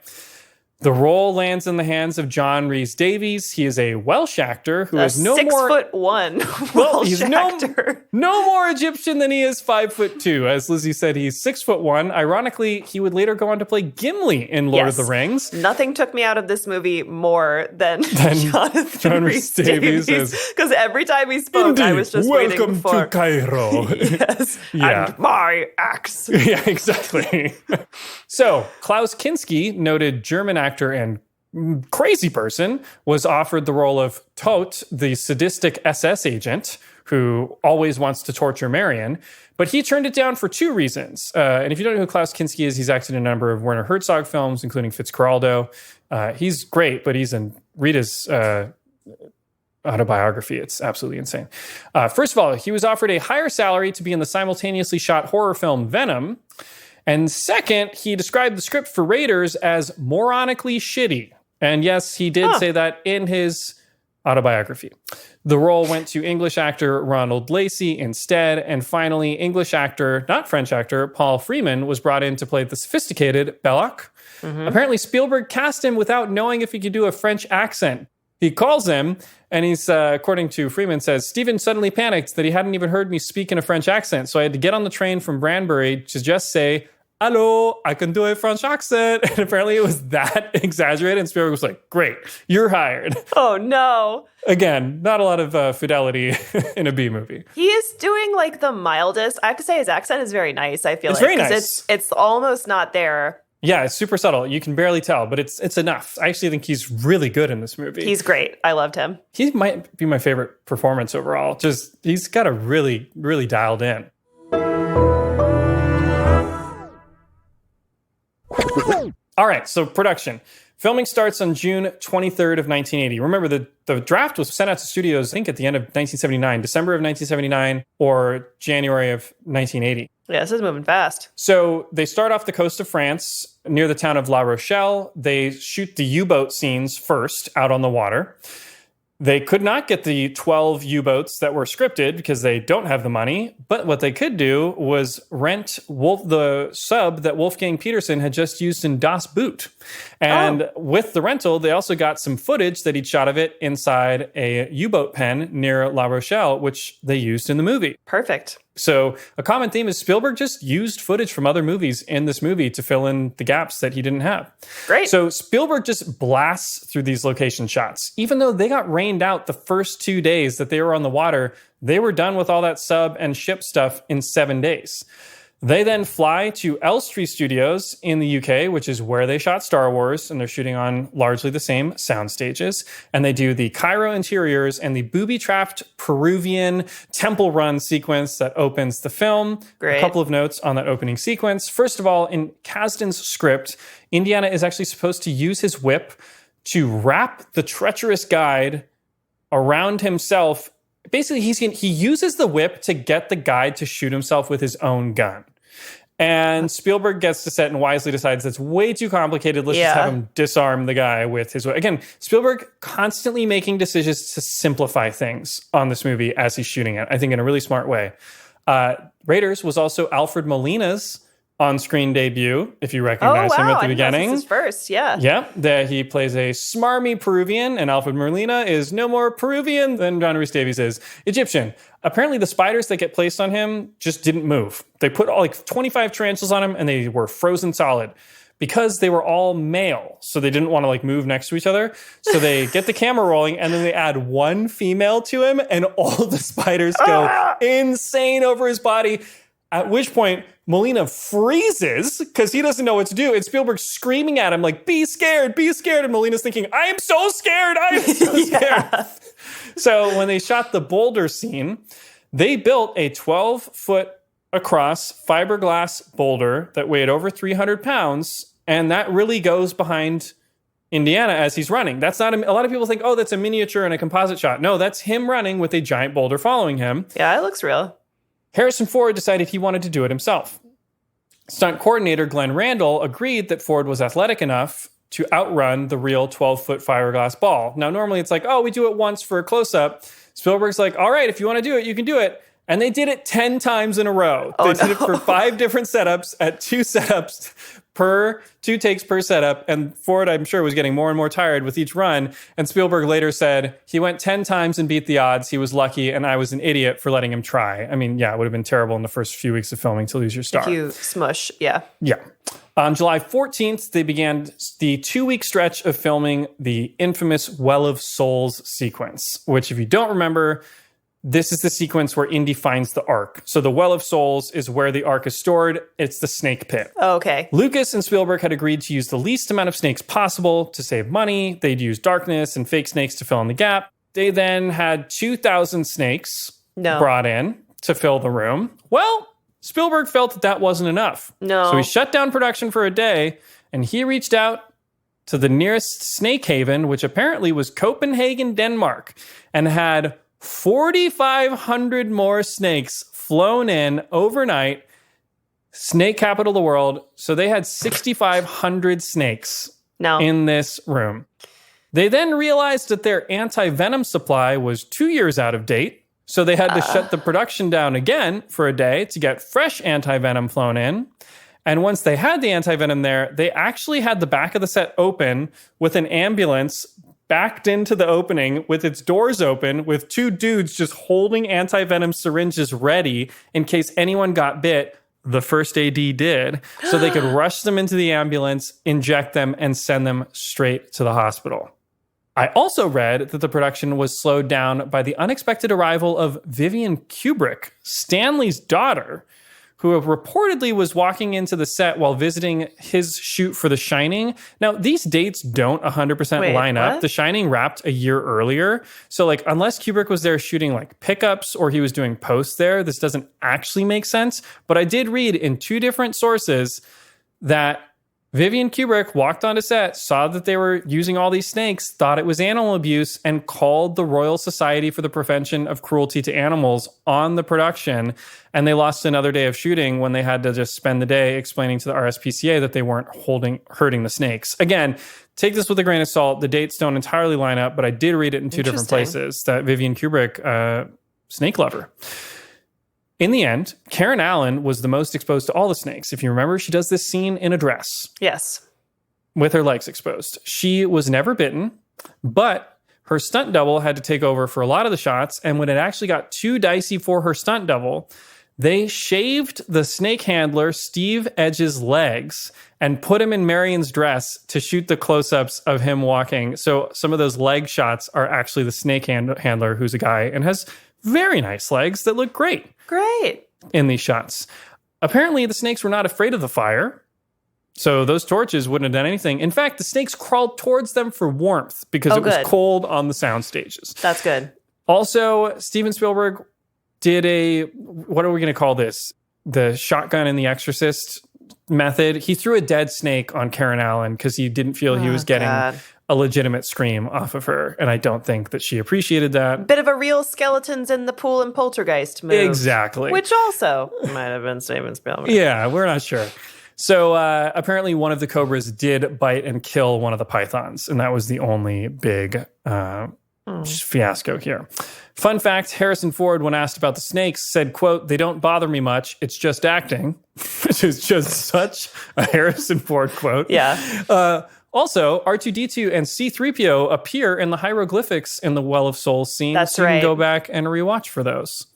The role lands in the hands of John Rhys-Davies. He is a Welsh actor who is no more 6'1" well, Welsh he's actor. no more Egyptian than he is 5'2". As Lizzie said, he's 6'1". Ironically, he would later go on to play Gimli in Lord of the Rings. Nothing took me out of this movie more than John Rhys-Davies. Because every time he spoke, Indeed. I was just waiting for... Welcome to Cairo. Yes. Yeah. And my axe. Yeah, exactly. So, Klaus Kinski, noted German actor and crazy person, was offered the role of Tot, the sadistic SS agent who always wants to torture Marion. But he turned it down for two reasons. And if you don't know who Klaus Kinski is, he's acted in a number of Werner Herzog films, including Fitzcarraldo. He's great, but he's in Rita's autobiography. It's absolutely insane. First of all, he was offered a higher salary to be in the simultaneously shot horror film Venom. And second, he described the script for Raiders as moronically shitty. And yes, he did say that in his autobiography. The role went to English actor Ronald Lacey instead. And finally, English actor, not French actor, Paul Freeman was brought in to play the sophisticated Belloc. Mm-hmm. Apparently, Spielberg cast him without knowing if he could do a French accent. He calls him, and he's, according to Freeman, says, Stephen suddenly panicked that he hadn't even heard me speak in a French accent. So I had to get on the train from Branbury to just say, hello, I can do a French accent. And apparently it was that exaggerated. And Spielberg was like, great, you're hired. Oh, no. Again, not a lot of fidelity in a B movie. He is doing like the mildest. I have to say his accent is very nice, I feel it's like. Very nice. It's almost not there. Yeah, it's super subtle. You can barely tell, but it's enough. I actually think he's really good in this movie. He's great. I loved him. He might be my favorite performance overall. Just, he's got a really, really dialed in. All right, so production. Filming starts on June 23rd of 1980. Remember, the draft was sent out to studios, I think, at the end of 1979, December of 1979, or January of 1980. Yeah, this is moving fast. So they start off the coast of France, near the town of La Rochelle. They shoot the U-boat scenes first, out on the water. They could not get the 12 U-boats that were scripted because they don't have the money. But what they could do was rent the sub that Wolfgang Petersen had just used in Das Boot. And with the rental, they also got some footage that he'd shot of it inside a U-boat pen near La Rochelle, which they used in the movie. Perfect. So a common theme is Spielberg just used footage from other movies in this movie to fill in the gaps that he didn't have. Great. So Spielberg just blasts through these location shots. Even though they got rained out the first 2 days that they were on the water, they were done with all that sub and ship stuff in 7 days. They then fly to Elstree Studios in the UK, which is where they shot Star Wars, and they're shooting on largely the same sound stages. And they do the Cairo interiors and the booby-trapped Peruvian temple run sequence that opens the film. Great. A couple of notes on that opening sequence. First of all, in Kasdan's script, Indiana is actually supposed to use his whip to wrap the treacherous guide around himself. Basically, he uses the whip to get the guide to shoot himself with his own gun. And Spielberg gets to set and wisely decides that's way too complicated. Let's just have him disarm the guy with his whip. Again, Spielberg constantly making decisions to simplify things on this movie as he's shooting it, I think in a really smart way. Raiders was also Alfred Molina's on-screen debut, if you recognize him at the beginning. This is first, yeah. Yeah, he plays a smarmy Peruvian, and Alfred Molina is no more Peruvian than John Rhys-Davies is Egyptian. Apparently, the spiders that get placed on him just didn't move. They put 25 tarantulas on him, and they were frozen solid because they were all male, so they didn't want to move next to each other. So they get the camera rolling, and then they add one female to him, and all the spiders go insane over his body. At which point, Molina freezes because he doesn't know what to do. And Spielberg's screaming at him be scared, be scared. And Molina's thinking, I am so scared, I am so scared. So when they shot the boulder scene, they built a 12-foot across fiberglass boulder that weighed over 300 pounds. And that really goes behind Indiana as he's running. That's not a lot of people think, oh, that's a miniature and a composite shot. No, that's him running with a giant boulder following him. Yeah, it looks real. Harrison Ford decided he wanted to do it himself. Stunt coordinator Glenn Randall agreed that Ford was athletic enough to outrun the real 12-foot fiberglass ball. Now, normally it's like, oh, we do it once for a close-up. Spielberg's like, all right, if you want to do it, you can do it. And they did it 10 times in a row. They did it for 5 different setups at 2 setups per 2 takes per setup. And Ford, I'm sure, was getting more and more tired with each run. And Spielberg later said, he went 10 times and beat the odds. He was lucky, and I was an idiot for letting him try. I mean, yeah, it would have been terrible in the first few weeks of filming to lose your star. If you smush, yeah. Yeah. On July 14th, they began the 2-week stretch of filming the infamous Well of Souls sequence, which, if you don't remember, this is the sequence where Indy finds the Ark. So the Well of Souls is where the Ark is stored. It's the snake pit. Oh, okay. Lucas and Spielberg had agreed to use the least amount of snakes possible to save money. They'd use darkness and fake snakes to fill in the gap. They then had 2,000 snakes brought in to fill the room. Well, Spielberg felt that that wasn't enough. No. So he shut down production for a day, and he reached out to the nearest snake haven, which apparently was Copenhagen, Denmark, and had 4,500 more snakes flown in overnight. Snake capital of the world. So they had 6,500 snakes in this room. They then realized that their anti-venom supply was 2 years out of date. So they had to shut the production down again for a day to get fresh anti-venom flown in. And once they had the anti-venom there, they actually had the back of the set open with an ambulance backed into the opening with its doors open with 2 dudes just holding anti-venom syringes ready in case anyone got bit. The first AD did. So they could rush them into the ambulance, inject them, and send them straight to the hospital. I also read that the production was slowed down by the unexpected arrival of Vivian Kubrick, Stanley's daughter, who reportedly was walking into the set while visiting his shoot for The Shining. Now, these dates don't 100% line up. The Shining wrapped a year earlier. So, like, unless Kubrick was there shooting, like, pickups or he was doing posts there, this doesn't actually make sense. But I did read in 2 different sources that Vivian Kubrick walked onto set, saw that they were using all these snakes, thought it was animal abuse, and called the Royal Society for the Prevention of Cruelty to Animals on the production. And they lost another day of shooting when they had to just spend the day explaining to the RSPCA that they weren't hurting the snakes. Again, take this with a grain of salt. The dates don't entirely line up, but I did read it in 2 different places that Vivian Kubrick, snake lover. In the end, Karen Allen was the most exposed to all the snakes. If you remember, she does this scene in a dress. Yes. With her legs exposed. She was never bitten, but her stunt double had to take over for a lot of the shots. And when it actually got too dicey for her stunt double, they shaved the snake handler, Steve Edge's legs, and put him in Marion's dress to shoot the close-ups of him walking. So some of those leg shots are actually the snake handler, who's a guy and has very nice legs that look great. Great. In these shots. Apparently, the snakes were not afraid of the fire, so those torches wouldn't have done anything. In fact, the snakes crawled towards them for warmth because it was cold on the sound stages. That's good. Also, Steven Spielberg did what are we going to call this? The shotgun in The Exorcist method. He threw a dead snake on Karen Allen because he didn't feel he was getting a legitimate scream off of her. And I don't think that she appreciated that. Bit of a real skeletons in the pool and poltergeist move. Exactly. Which also might have been Steven Spielberg. Yeah, we're not sure. So apparently one of the cobras did bite and kill one of the pythons. And that was the only big fiasco here. Fun fact, Harrison Ford, when asked about the snakes, said, quote, "They don't bother me much. It's just acting," which is just such a Harrison Ford quote. Yeah. Also, R2-D2 and C-3PO appear in the hieroglyphics in the Well of Souls scene. That's so you right. can go back and rewatch for those.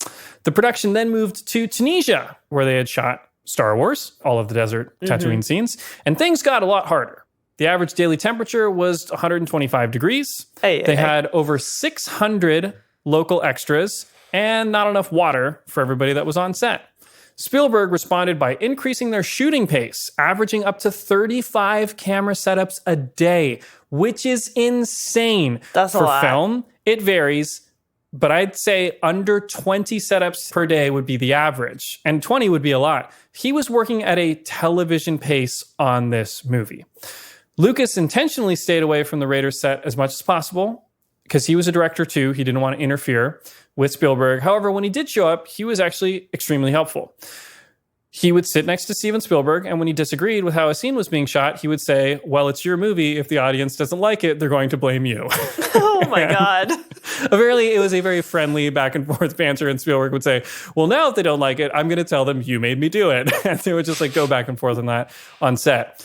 The production then moved to Tunisia, where they had shot Star Wars, all of the desert Tatooine scenes, and things got a lot harder. The average daily temperature was 125 degrees. They had over 600 local extras and not enough water for everybody that was on set. Spielberg responded by increasing their shooting pace, averaging up to 35 camera setups a day, which is insane. That's a lot. For film, it varies, but I'd say under 20 setups per day would be the average, and 20 would be a lot. He was working at a television pace on this movie. Lucas intentionally stayed away from the Raiders set as much as possible because he was a director too. He didn't want to interfere with Spielberg. However, when he did show up, he was actually extremely helpful. He would sit next to Steven Spielberg, and when he disagreed with how a scene was being shot, he would say, well, it's your movie. If the audience doesn't like it, they're going to blame you. Oh, my God. Apparently, it was a very friendly back and forth banter, and Spielberg would say, well, now if they don't like it, I'm going to tell them you made me do it. And they would just go back and forth on that on set.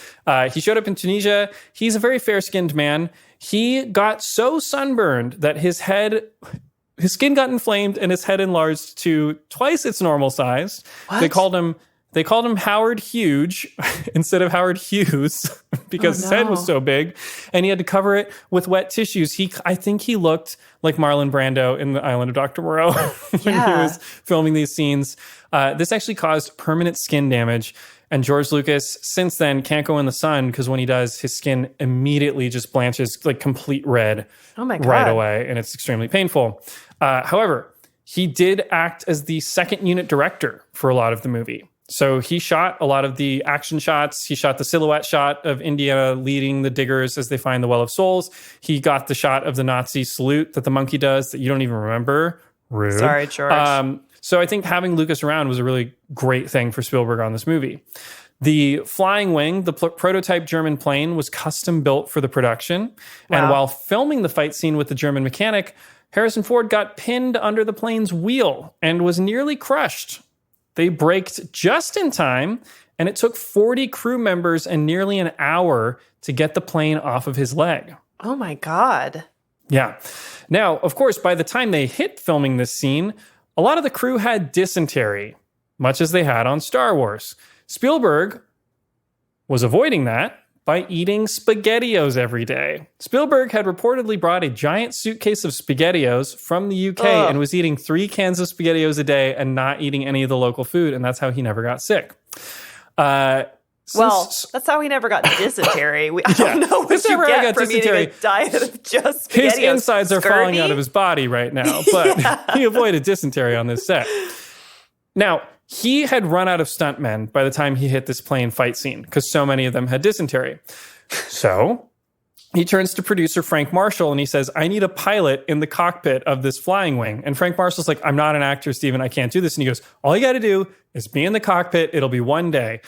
He showed up in Tunisia. He's a very fair-skinned man. He got so sunburned that his skin got inflamed and his head enlarged to twice its normal size. What? They called him Howard Huge instead of Howard Hughes because his head was so big, and he had to cover it with wet tissues. I think he looked like Marlon Brando in The Island of Dr. Moreau when he was filming these scenes. This actually caused permanent skin damage, and George Lucas since then can't go in the sun because when he does, his skin immediately just blanches complete red right away, and it's extremely painful. However, he did act as the second unit director for a lot of the movie. So he shot a lot of the action shots. He shot the silhouette shot of Indiana leading the diggers as they find the Well of Souls. He got the shot of the Nazi salute that the monkey does that you don't even remember. Rude. Sorry, George. So I think having Lucas around was a really great thing for Spielberg on this movie. The flying wing, the prototype German plane, was custom built for the production. Wow. And while filming the fight scene with the German mechanic, Harrison Ford got pinned under the plane's wheel and was nearly crushed. They braked just in time, and it took 40 crew members and nearly an hour to get the plane off of his leg. Oh, my God. Yeah. Now, of course, by the time they hit filming this scene, a lot of the crew had dysentery, much as they had on Star Wars. Spielberg was avoiding that by eating SpaghettiOs every day. Spielberg had reportedly brought a giant suitcase of SpaghettiOs from the UK and was eating 3 cans of SpaghettiOs a day and not eating any of the local food, and that's how he never got sick. That's how he never got dysentery. I don't know what you get from eating a diet of just SpaghettiOs. His insides are falling out of his body right now, but he avoided dysentery on this set. Now, he had run out of stuntmen by the time he hit this plane fight scene because so many of them had dysentery. So he turns to producer Frank Marshall and he says, I need a pilot in the cockpit of this flying wing. And Frank Marshall's like, I'm not an actor, Steven. I can't do this. And he goes, all you got to do is be in the cockpit. It'll be one day.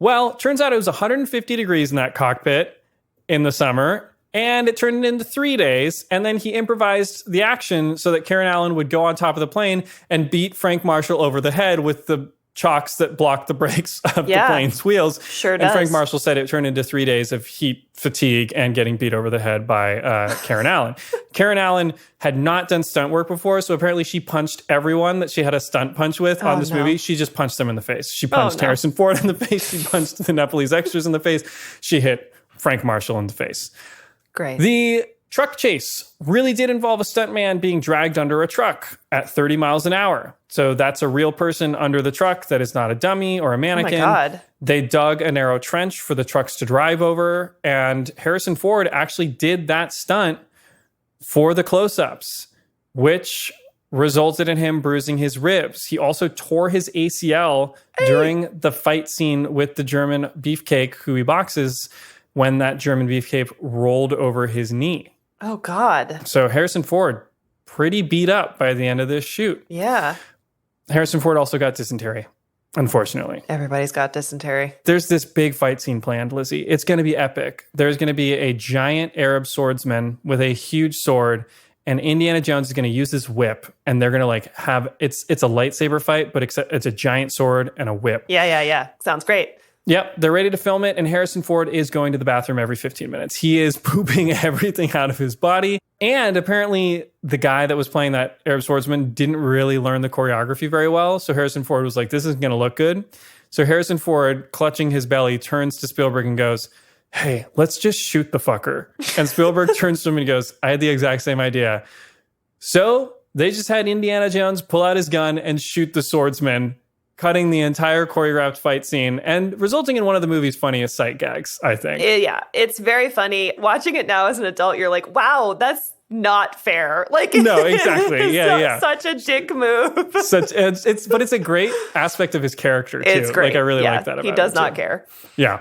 Well, it turns out it was 150 degrees in that cockpit in the summer. And it turned into 3 days. And then he improvised the action so that Karen Allen would go on top of the plane and beat Frank Marshall over the head with the chocks that blocked the brakes of the plane's wheels. Sure does. And Frank Marshall said it turned into 3 days of heat fatigue and getting beat over the head by Karen Allen. Karen Allen had not done stunt work before, so apparently she punched everyone that she had a stunt punch with on this movie. She just punched them in the face. She punched Harrison Ford in the face. She punched the Nepalese extras in the face. She hit Frank Marshall in the face. Great. The truck chase really did involve a stuntman being dragged under a truck at 30 miles an hour. So that's a real person under the truck that is not a dummy or a mannequin. Oh my God. They dug a narrow trench for the trucks to drive over, and Harrison Ford actually did that stunt for the close-ups, which resulted in him bruising his ribs. He also tore his ACL during the fight scene with the German beefcake who he boxes when that German beefcake rolled over his knee. Oh, God. So Harrison Ford, pretty beat up by the end of this shoot. Yeah. Harrison Ford also got dysentery, unfortunately. Everybody's got dysentery. There's this big fight scene planned, Lizzie. It's going to be epic. There's going to be a giant Arab swordsman with a huge sword, and Indiana Jones is going to use his whip, and they're going to have, it's a lightsaber fight, but it's a giant sword and a whip. Yeah. Sounds great. Yep, they're ready to film it, and Harrison Ford is going to the bathroom every 15 minutes. He is pooping everything out of his body, and apparently the guy that was playing that Arab swordsman didn't really learn the choreography very well, so Harrison Ford was like, this isn't going to look good. So Harrison Ford, clutching his belly, turns to Spielberg and goes, hey, let's just shoot the fucker. And Spielberg turns to him and goes, I had the exact same idea. So they just had Indiana Jones pull out his gun and shoot the swordsman, cutting the entire choreographed fight scene and resulting in one of the movie's funniest sight gags, I think. Yeah, it's very funny. Watching it now as an adult, you're like, wow, that's not fair. No, exactly. Yeah. Such a dick move. But it's a great aspect of his character too. It's great. I really like that about him. He does not care. Yeah.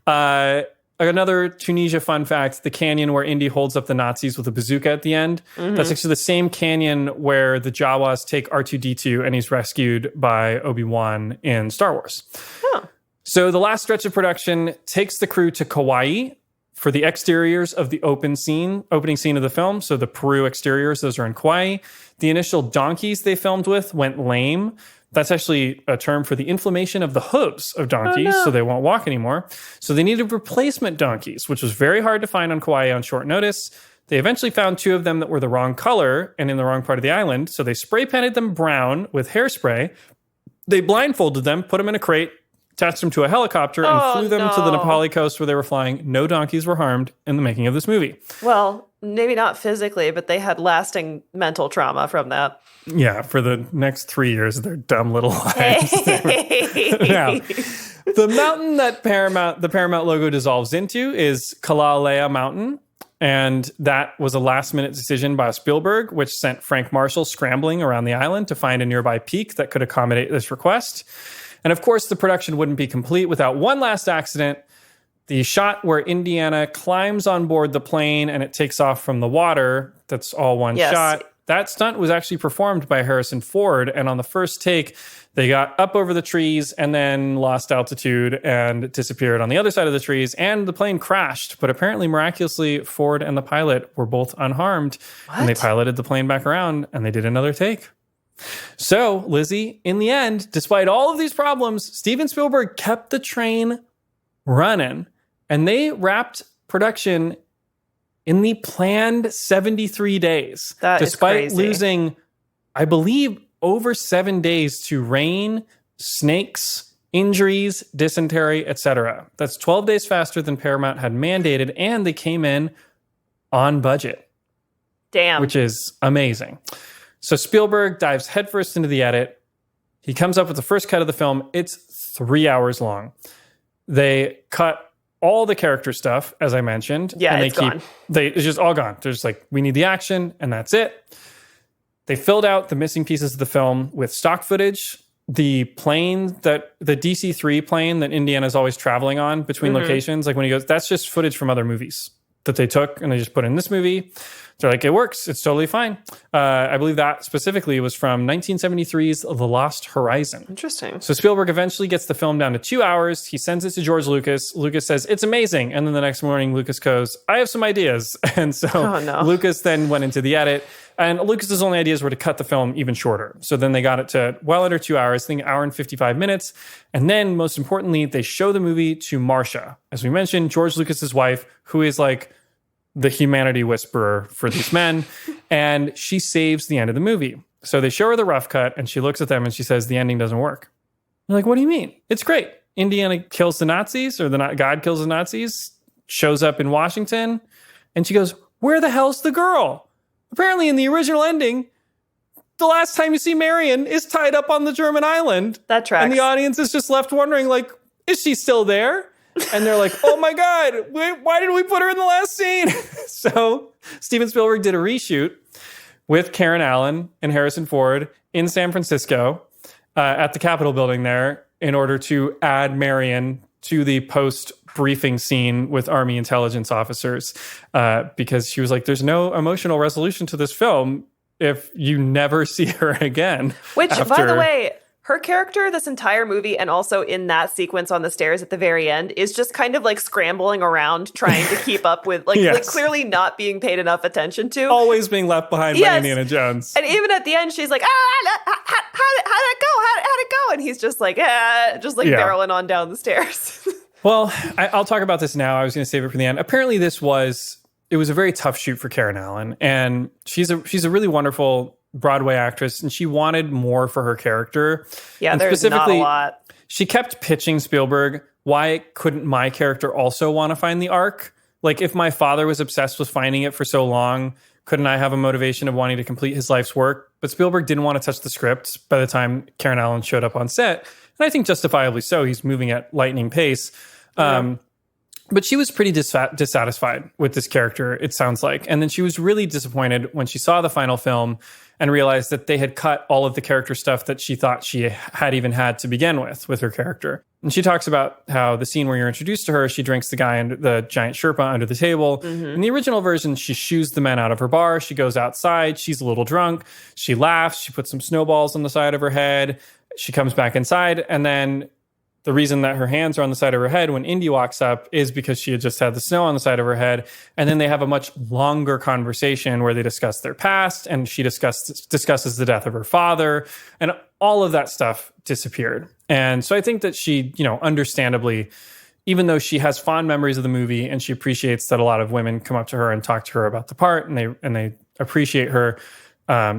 A another Tunisia fun fact, the canyon where Indy holds up the Nazis with a bazooka at the end, that's actually the same canyon where the Jawas take R2-D2 and he's rescued by Obi-Wan in Star Wars. Huh. So the last stretch of production takes the crew to Kauai for the exteriors of the opening scene of the film. So the Peru exteriors, those are in Kauai. The initial donkeys they filmed with went lame. That's actually a term for the inflammation of the hooves of donkeys, so they won't walk anymore. So they needed replacement donkeys, which was very hard to find on Kauai on short notice. They eventually found 2 of them that were the wrong color and in the wrong part of the island. So they spray painted them brown with hairspray. They blindfolded them, put them in a crate, attached them to a helicopter, and flew them to the Nepali coast where they were flying. No donkeys were harmed in the making of this movie. Well, maybe not physically, but they had lasting mental trauma from that. Yeah, for the next 3 years of their dumb little lives. Now, the mountain that the Paramount logo dissolves into is Kalalea Mountain. And that was a last-minute decision by Spielberg, which sent Frank Marshall scrambling around the island to find a nearby peak that could accommodate this request. And of course, the production wouldn't be complete without one last accident. The shot where Indiana climbs on board the plane and it takes off from the water, that's all one shot. That stunt was actually performed by Harrison Ford. And on the first take, they got up over the trees and then lost altitude and disappeared on the other side of the trees. And the plane crashed. But apparently, miraculously, Ford and the pilot were both unharmed. What? And they piloted the plane back around and they did another take. So, Lizzie, in the end, despite all of these problems, Steven Spielberg kept the train running. And they wrapped production in the planned 73 days. That despite is crazy. Losing, I believe, over 7 days to rain, snakes, injuries, dysentery, etc. That's 12 days faster than Paramount had mandated, and they came in on budget. Damn. Which is amazing. So Spielberg dives headfirst into the edit. He comes up with the first cut of the film. It's 3 hours long. They cut all the character stuff, as I mentioned. Yeah, and it's gone. It's just all gone. They're just like, we need the action, and that's it. They filled out the missing pieces of the film with stock footage. The plane the DC-3 plane that Indiana's always traveling on between locations, like when he goes, that's just footage from other movies that they took and they just put in this movie. They're like, it works. It's totally fine. I believe that specifically was from 1973's The Lost Horizon. Interesting. So Spielberg eventually gets the film down to 2 hours. He sends it to George Lucas. Lucas says, it's amazing. And then the next morning, Lucas goes, I have some ideas. And so Lucas then went into the edit. And Lucas's only ideas were to cut the film even shorter. So then they got it to well under 2 hours, I think an hour and 55 minutes. And then most importantly, they show the movie to Marcia. As we mentioned, George Lucas's wife, who is like the humanity whisperer for these men. And she saves the end of the movie. So they show her the rough cut and she looks at them and she says, the ending doesn't work. They're like, what do you mean? It's great. Indiana kills the Nazis, or God kills the Nazis, shows up in Washington. And she goes, where the hell's the girl? Apparently in the original ending, the last time you see Marion is tied up on the German island. That tracks. And the audience is just left wondering, like, is she still there? And they're like, oh my God, why did we put her in the last scene? So Steven Spielberg did a reshoot with Karen Allen and Harrison Ford in San Francisco at the Capitol building there in order to add Marion to the post-briefing scene with Army intelligence officers because she was like, there's no emotional resolution to this film if you never see her again. Which, by the way, her character this entire movie and also in that sequence on the stairs at the very end is just kind of like scrambling around trying to keep up with like clearly not being paid enough attention to. Always being left behind by Indiana Jones. And even at the end, she's like, how'd it go? How'd it go? And he's just like, barreling on down the stairs. Well, I'll talk about this now. I was going to save it for the end. Apparently it was a very tough shoot for Karen Allen. And she's a really wonderful Broadway actress, and she wanted more for her character. Yeah, and there's not a lot. She kept pitching Spielberg, why couldn't my character also want to find the Ark? Like, if my father was obsessed with finding it for so long, couldn't I have a motivation of wanting to complete his life's work? But Spielberg didn't want to touch the script by the time Karen Allen showed up on set. And I think justifiably so. He's moving at lightning pace. But she was pretty dissatisfied with this character, it sounds like. And then she was really disappointed when she saw the final film and realized that they had cut all of the character stuff that she thought she had even had to begin with her character. And she talks about how the scene where you're introduced to her, she drinks the guy under the giant Sherpa under the table. In the original version, she shoos the men out of her bar. She goes outside. She's a little drunk. She laughs. She puts some snowballs on the side of her head. She comes back inside. And then the reason that her hands are on the side of her head when Indy walks up is because she had just had the snow on the side of her head. And then they have a much longer conversation where they discuss their past, and she discusses the death of her father, and all of that stuff disappeared. And so I think that she, understandably, even though she has fond memories of the movie and she appreciates that a lot of women come up to her and talk to her about the part and they appreciate her,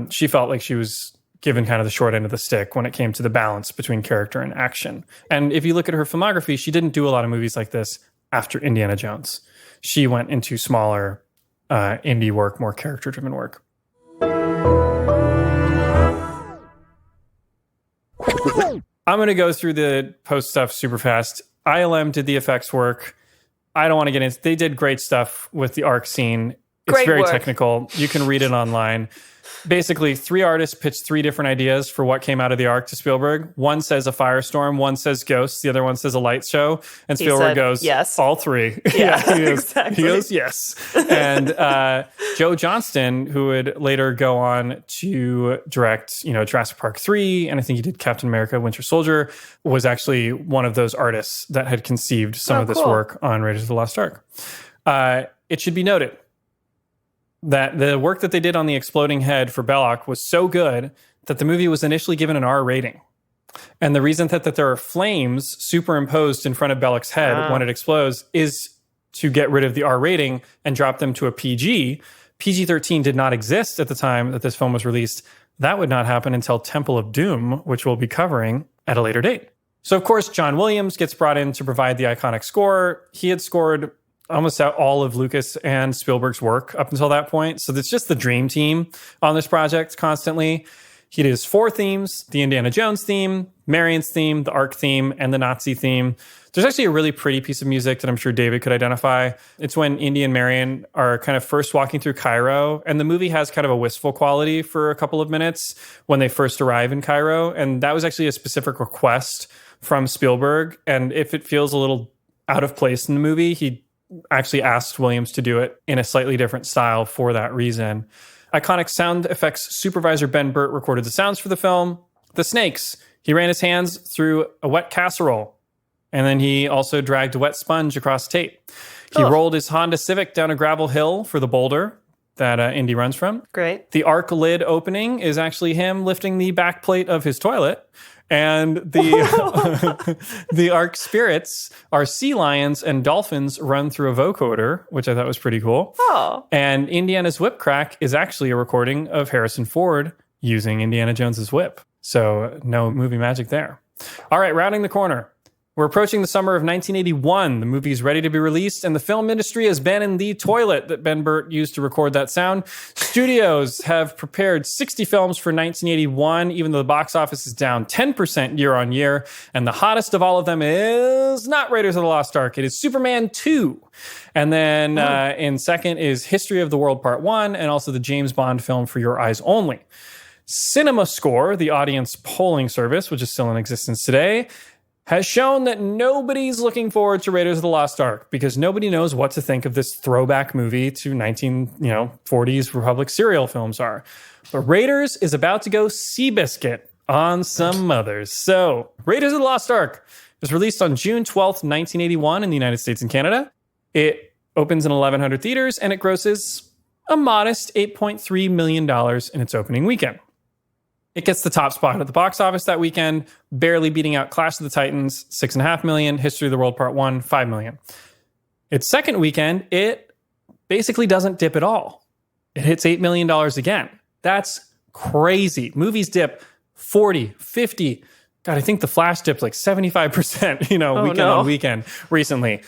she felt like she was given kind of the short end of the stick when it came to the balance between character and action. And if you look at her filmography, she didn't do a lot of movies like this after Indiana Jones. She went into smaller indie work, more character-driven work. I'm going to go through the post stuff super fast. ILM did the effects work. I don't want to get into. They did great stuff with the Ark scene. It's very technical. You can read it online. Basically, 3 artists pitched 3 different ideas for what came out of the Ark to Spielberg. One says a firestorm, one says ghosts, the other one says a light show. And Spielberg goes, yes. All 3. Yeah, exactly. He goes, yes. And Joe Johnston, who would later go on to direct, Jurassic Park 3, and I think he did Captain America, Winter Soldier, was actually one of those artists that had conceived some of this work on Raiders of the Lost Ark. It should be noted that the work that they did on the exploding head for Belloc was so good that the movie was initially given an R rating. And the reason that there are flames superimposed in front of Belloc's head when it explodes is to get rid of the R rating and drop them to a PG. PG-13 did not exist at the time that this film was released. That would not happen until Temple of Doom, which we'll be covering at a later date. So, of course, John Williams gets brought in to provide the iconic score. He had scored almost all of Lucas and Spielberg's work up until that point. So it's just the dream team on this project constantly. He does 4 themes: the Indiana Jones theme, Marion's theme, the Ark theme, and the Nazi theme. There's actually a really pretty piece of music that I'm sure David could identify. It's when Indy and Marion are kind of first walking through Cairo, and the movie has kind of a wistful quality for a couple of minutes when they first arrive in Cairo. And that was actually a specific request from Spielberg. And if it feels a little out of place in the movie, he actually asked Williams to do it in a slightly different style for that reason. Iconic sound effects supervisor Ben Burt recorded the sounds for the film. The snakes. He ran his hands through a wet casserole, and then he also dragged a wet sponge across tape. He rolled his Honda Civic down a gravel hill for the boulder that Indy runs from. Great. The Ark lid opening is actually him lifting the back plate of his toilet. And the Ark spirits are sea lions and dolphins run through a vocoder, which I thought was pretty cool. Oh. And Indiana's whip crack is actually a recording of Harrison Ford using Indiana Jones's whip. So no movie magic there. All right, rounding the corner. We're approaching the summer of 1981. The movie is ready to be released, and the film industry has been in the toilet that Ben Burt used to record that sound. Studios have prepared 60 films for 1981, even though the box office is down 10% year on year. And the hottest of all of them is not Raiders of the Lost Ark. It is Superman 2. And then in second is History of the World Part 1, and also the James Bond film For Your Eyes Only. CinemaScore, the audience polling service, which is still in existence today, has shown that nobody's looking forward to Raiders of the Lost Ark because nobody knows what to think of this throwback movie to 1940s Republic serial films are. But Raiders is about to go Seabiscuit on some mothers. So, Raiders of the Lost Ark was released on June 12th, 1981 in the United States and Canada. It opens in 1,100 theaters and it grosses a modest $8.3 million in its opening weekend. It gets the top spot at the box office that weekend, barely beating out Clash of the Titans, $6.5 million, History of the World Part 1, $5 million. Its second weekend, it basically doesn't dip at all. It hits $8 million again. That's crazy. Movies dip 40, 50. God, I think The Flash dipped like 75%, weekend on weekend recently.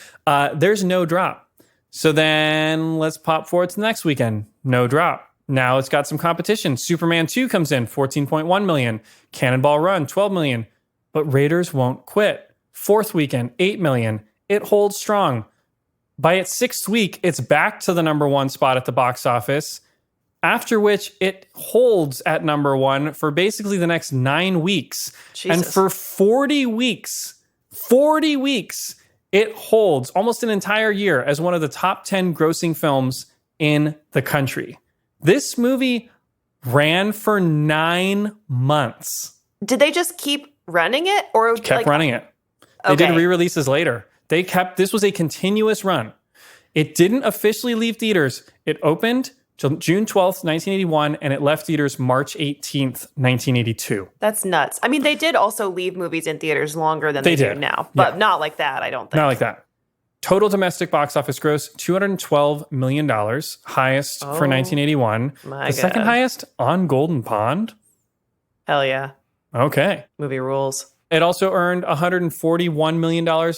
There's no drop. So then let's pop forward to the next weekend. No drop. Now it's got some competition. Superman 2 comes in, $14.1 million. Cannonball Run, $12 million. But Raiders won't quit. Fourth weekend, $8 million. It holds strong. By its 6th week, it's back to the number 1 spot at the box office, after which it holds at number 1 for basically the next 9 weeks. Jesus. And for 40 weeks, 40 weeks. It holds almost an entire year as one of the top 10 grossing films in the country. This movie ran for 9 months. Did they just keep running it? Or kept running it. They did re-releases later. This was a continuous run. It didn't officially leave theaters. It opened June 12th, 1981, and it left theaters March 18th, 1982. That's nuts. I mean, they did also leave movies in theaters longer than they do now, but not like that, I don't think. Not like that. Total domestic box office gross, $212 million, highest for 1981. The second highest on Golden Pond. Hell yeah. Okay. Movie rules. It also earned $141 million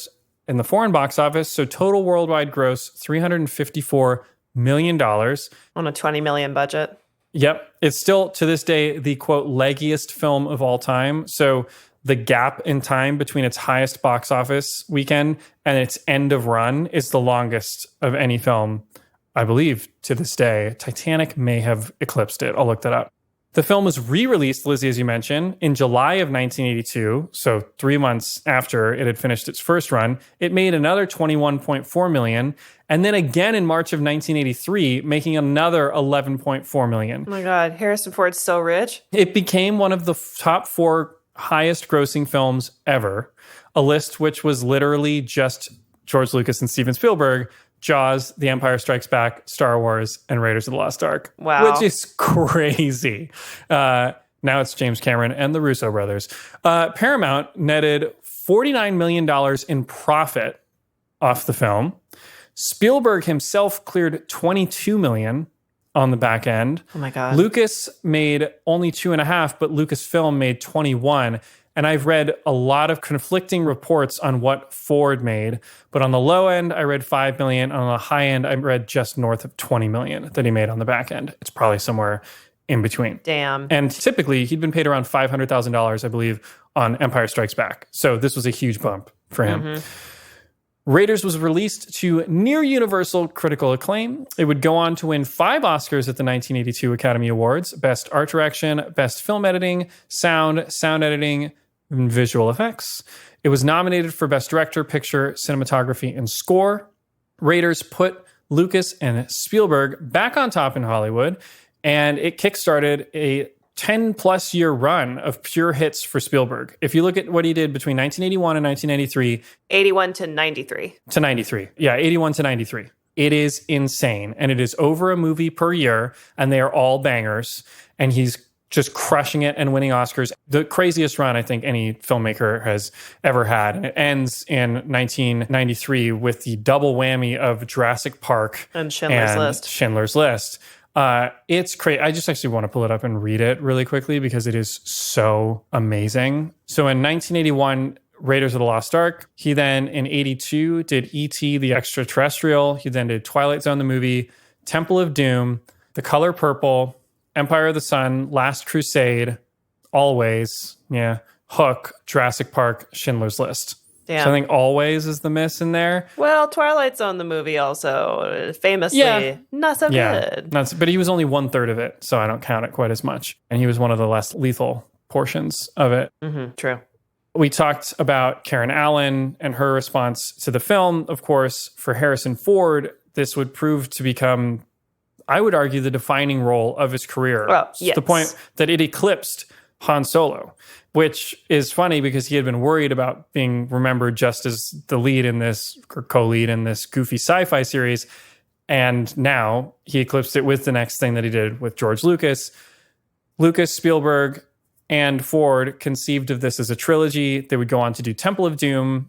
in the foreign box office, so total worldwide gross, $354 million. On a $20 million budget. Yep. It's still, to this day, the, quote, leggiest film of all time. So the gap in time between its highest box office weekend and its end of run is the longest of any film, I believe, to this day. Titanic may have eclipsed it. I'll look that up. The film was re-released, Lizzie, as you mentioned, in July of 1982, so 3 months after it had finished its first run. It made another $21.4 million, and then again in March of 1983, making another $11.4 million. Oh my God, Harrison Ford's so rich. It became one of the top 4 highest grossing films ever, a list which was literally just George Lucas and Steven Spielberg, Jaws, The Empire Strikes Back, Star Wars, and Raiders of the Lost Ark. Wow. Which is crazy. Now it's James Cameron and the Russo brothers. Paramount netted $49 million in profit off the film. Spielberg himself cleared $22 million on the back end. Oh my God. Lucas made only 2.5, but Lucasfilm made 21. And I've read a lot of conflicting reports on what Ford made. But on the low end, I read $5 million. On the high end, I read just north of $20 million that he made on the back end. It's probably somewhere in between. Damn. And typically, he'd been paid around $500,000, I believe, on Empire Strikes Back. So this was a huge bump for him. Mm-hmm. Raiders was released to near universal critical acclaim. It would go on to win 5 Oscars at the 1982 Academy Awards: Best Art Direction, Best Film Editing, Sound Editing, and Visual Effects. It was nominated for Best Director, Picture, Cinematography, and Score. Raiders put Lucas and Spielberg back on top in Hollywood, and it kickstarted a 10-plus year run of pure hits for Spielberg. If you look at what he did between 1981 and 1993... 81 to 93. To 93. Yeah, 81 to 93. It is insane. And it is over a movie per year, and they are all bangers. And he's just crushing it and winning Oscars. The craziest run I think any filmmaker has ever had. And it ends in 1993 with the double whammy of Jurassic Park and Schindler's List. It's crazy. I just actually want to pull it up and read it really quickly because it is so amazing. So in 1981, Raiders of the Lost Ark. He then, in 82, did E.T. the Extraterrestrial. He then did Twilight Zone the movie, Temple of Doom, The Color Purple, Empire of the Sun, Last Crusade, Always, Hook, Jurassic Park, Schindler's List. Damn. So I think Always is the miss in there. Well, Twilight Zone the movie also famously not so good. But he was only 1/3 of it, so I don't count it quite as much. And he was one of the less lethal portions of it. Mm-hmm, true. We talked about Karen Allen and her response to the film. Of course, for Harrison Ford, this would prove to become, I would argue, the defining role of his career. Well, yes. To the point that it eclipsed Han Solo, which is funny because he had been worried about being remembered just as the lead in this, or co-lead in this goofy sci-fi series. And now he eclipsed it with the next thing that he did with George Lucas. Lucas, Spielberg, and Ford conceived of this as a trilogy. They would go on to do Temple of Doom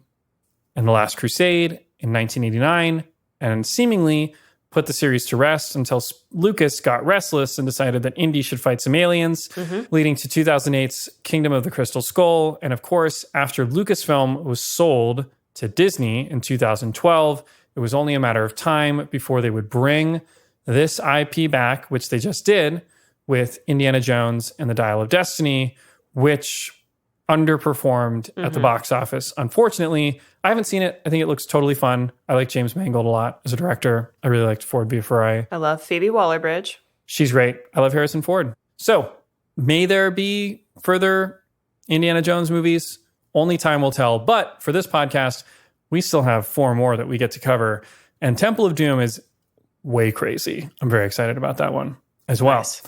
and The Last Crusade in 1989, and seemingly put the series to rest until Lucas got restless and decided that Indy should fight some aliens, leading to 2008's Kingdom of the Crystal Skull. And of course, after Lucasfilm was sold to Disney in 2012, it was only a matter of time before they would bring this IP back, which they just did with Indiana Jones and the Dial of Destiny, which underperformed at the box office. Unfortunately, I haven't seen it. I think it looks totally fun. I like James Mangold a lot as a director. I really liked Ford v. Ferrari. I love Phoebe Waller-Bridge. She's great. I love Harrison Ford. So, may there be further Indiana Jones movies? only time will tell. But for this podcast, we still have 4 more that we get to cover. And Temple of Doom is way crazy. I'm very excited about that one as well. Nice.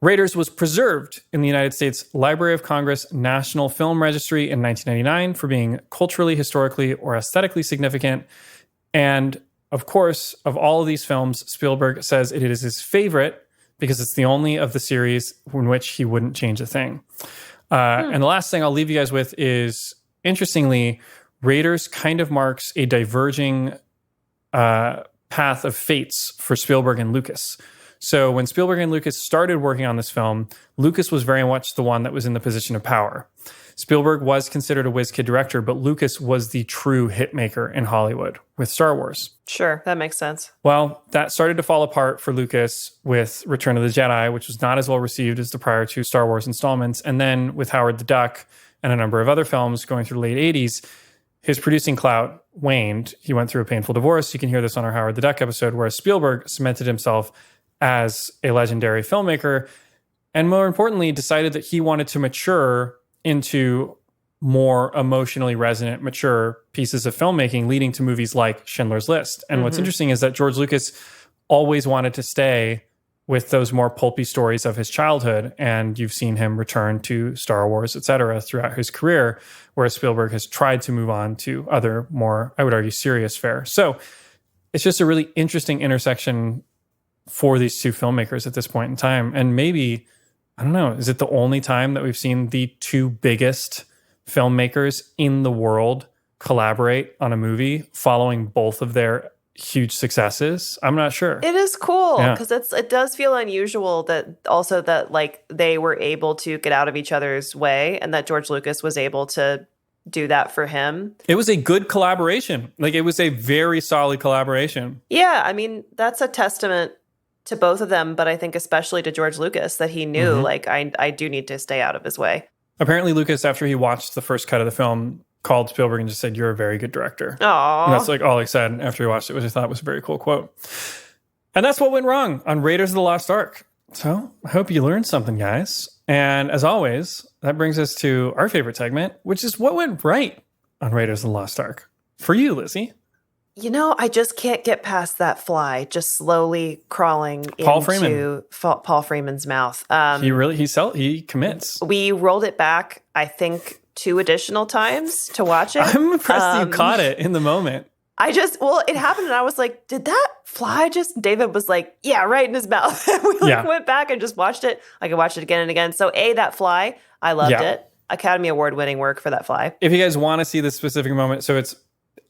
Raiders was preserved in the United States Library of Congress National Film Registry in 1999 for being culturally, historically, or aesthetically significant. And of course, of all of these films, Spielberg says it is his favorite because it's the only of the series in which he wouldn't change a thing. And the last thing I'll leave you guys with is, interestingly, Raiders kind of marks a diverging path of fates for Spielberg and Lucas. So when Spielberg and Lucas started working on this film, Lucas was very much the one that was in the position of power. Spielberg was considered a whiz kid director, but Lucas was the true hitmaker in Hollywood with Star Wars. Sure, that makes sense. Well, that started to fall apart for Lucas with Return of the Jedi, which was not as well received as the prior 2 Star Wars installments. And then with Howard the Duck and a number of other films going through the late 80s, his producing clout waned. He went through a painful divorce. You can hear this on our Howard the Duck episode, whereas Spielberg cemented himself as a legendary filmmaker, and more importantly, decided that he wanted to mature into more emotionally resonant, mature pieces of filmmaking, leading to movies like Schindler's List. And what's interesting is that George Lucas always wanted to stay with those more pulpy stories of his childhood, and you've seen him return to Star Wars, etc., throughout his career, whereas Spielberg has tried to move on to other more, I would argue, serious fare. So it's just a really interesting intersection for these 2 filmmakers at this point in time. And maybe, I don't know, is it the only time that we've seen the 2 biggest filmmakers in the world collaborate on a movie following both of their huge successes? I'm not sure. It is cool because it does feel unusual that like they were able to get out of each other's way, and that George Lucas was able to do that for him. It was a good collaboration. Like, it was a very solid collaboration. Yeah, I mean, that's a testament to both of them, but I think especially to George Lucas, that he knew, like, I do need to stay out of his way. Apparently, Lucas, after he watched the first cut of the film, called Spielberg and just said, "You're a very good director." Aww. And that's like all he said after he watched it, which I thought was a very cool quote. And that's what went wrong on Raiders of the Lost Ark. So I hope you learned something, guys. And as always, that brings us to our favorite segment, which is what went right on Raiders of the Lost Ark. For you, Lizzie. You know, I just can't get past that fly just slowly crawling into Paul Freeman's mouth. He commits. We rolled it back, I think, 2 additional times to watch it. I'm impressed that you caught it in the moment. It happened and I was like, did that fly just? David was like, yeah, right in his mouth. We went back and just watched it. I could watch it again and again. So that fly, I loved it. Academy Award winning work for that fly. If you guys want to see this specific moment, so it's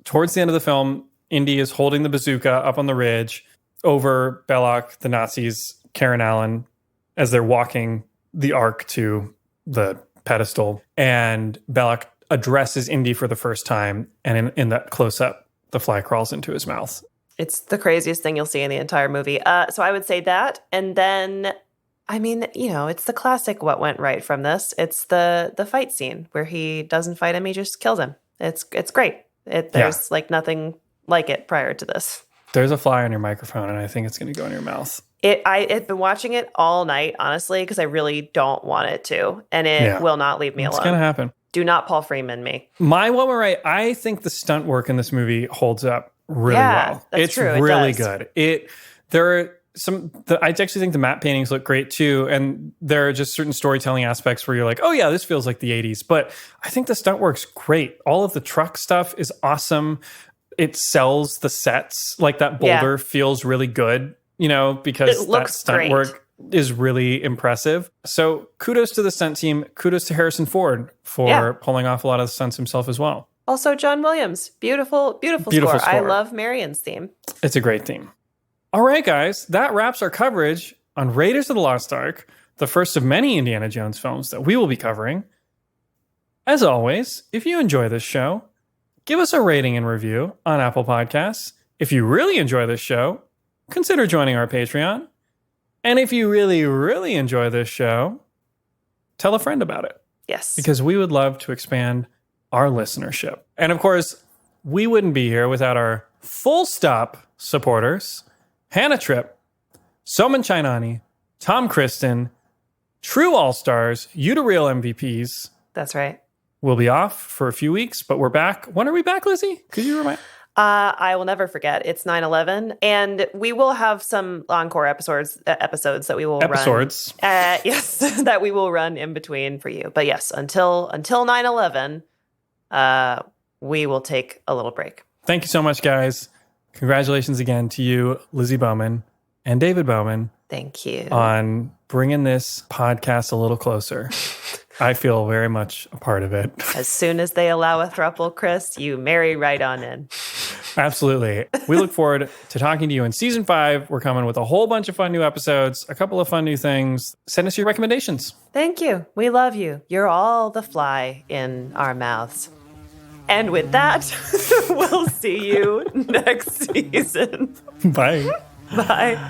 towards the end of the film, Indy is holding the bazooka up on the ridge over Belloc, the Nazis, Karen Allen, as they're walking the Ark to the pedestal. And Belloc addresses Indy for the first time. And in that close-up, the fly crawls into his mouth. It's the craziest thing you'll see in the entire movie. So I would say that. And then, I mean, you know, it's the classic what went right from this. It's the fight scene where he doesn't fight him, he just kills him. It's great. There's like nothing like it prior to this. There's a fly on your microphone, and I think it's going to go in your mouth. I've been watching it all night, honestly, because I really don't want it to, and it will not leave me alone. It's going to happen. Do not Paul Freeman me. My what went right, I think the stunt work in this movie holds up really well. That's true. It's really good. I actually think the matte paintings look great too, and there are just certain storytelling aspects where you're like, oh yeah, this feels like the 80s, but I think the stunt work's great. All of the truck stuff is awesome. It sells the sets. Like that boulder feels really good, you know, because that stunt work is really impressive. So kudos to the stunt team. Kudos to Harrison Ford for pulling off a lot of the stunts himself as well. Also, John Williams. Beautiful score. I love Marion's theme. It's a great theme. All right, guys, that wraps our coverage on Raiders of the Lost Ark, the first of many Indiana Jones films that we will be covering. As always, if you enjoy this show, give us a rating and review on Apple Podcasts. If you really enjoy this show, consider joining our Patreon. And if you really, really enjoy this show, tell a friend about it. Yes. Because we would love to expand our listenership. And of course, we wouldn't be here without our full stop supporters, Hannah Tripp, Soman Chainani, Tom Kristen, True All-Stars, You to Real MVPs. That's right. We'll be off for a few weeks, but we're back. When are we back, Lizzie? Could you remind? I will never forget. It's 9/11, and we will have some encore episodes that we will run. Yes, that we will run in between for you. But yes, until 9/11, we will take a little break. Thank you so much, guys. Congratulations again to you, Lizzie Bowman and David Bowman. Thank you. On bringing this podcast a little closer. I feel very much a part of it. As soon as they allow a throuple, Chris, you marry right on in. Absolutely. We look forward to talking to you in season 5. We're coming with a whole bunch of fun new episodes, a couple of fun new things. Send us your recommendations. Thank you. We love you. You're all the fly in our mouths. And with that, we'll see you next season. Bye. Bye.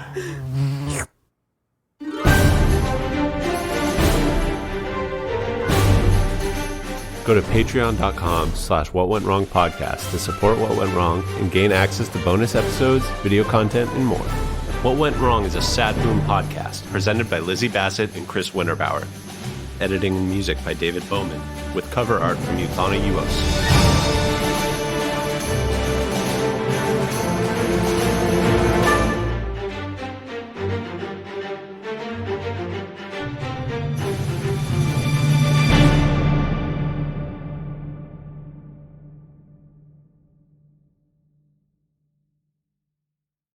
Go to patreon.com/whatwentwrongpodcast to support What Went Wrong and gain access to bonus episodes, video content, and more. What Went Wrong is a Sad Boom podcast presented by Lizzie Bassett and Chris Winterbauer. Editing and music by David Bowman, with cover art from Euthana Uos.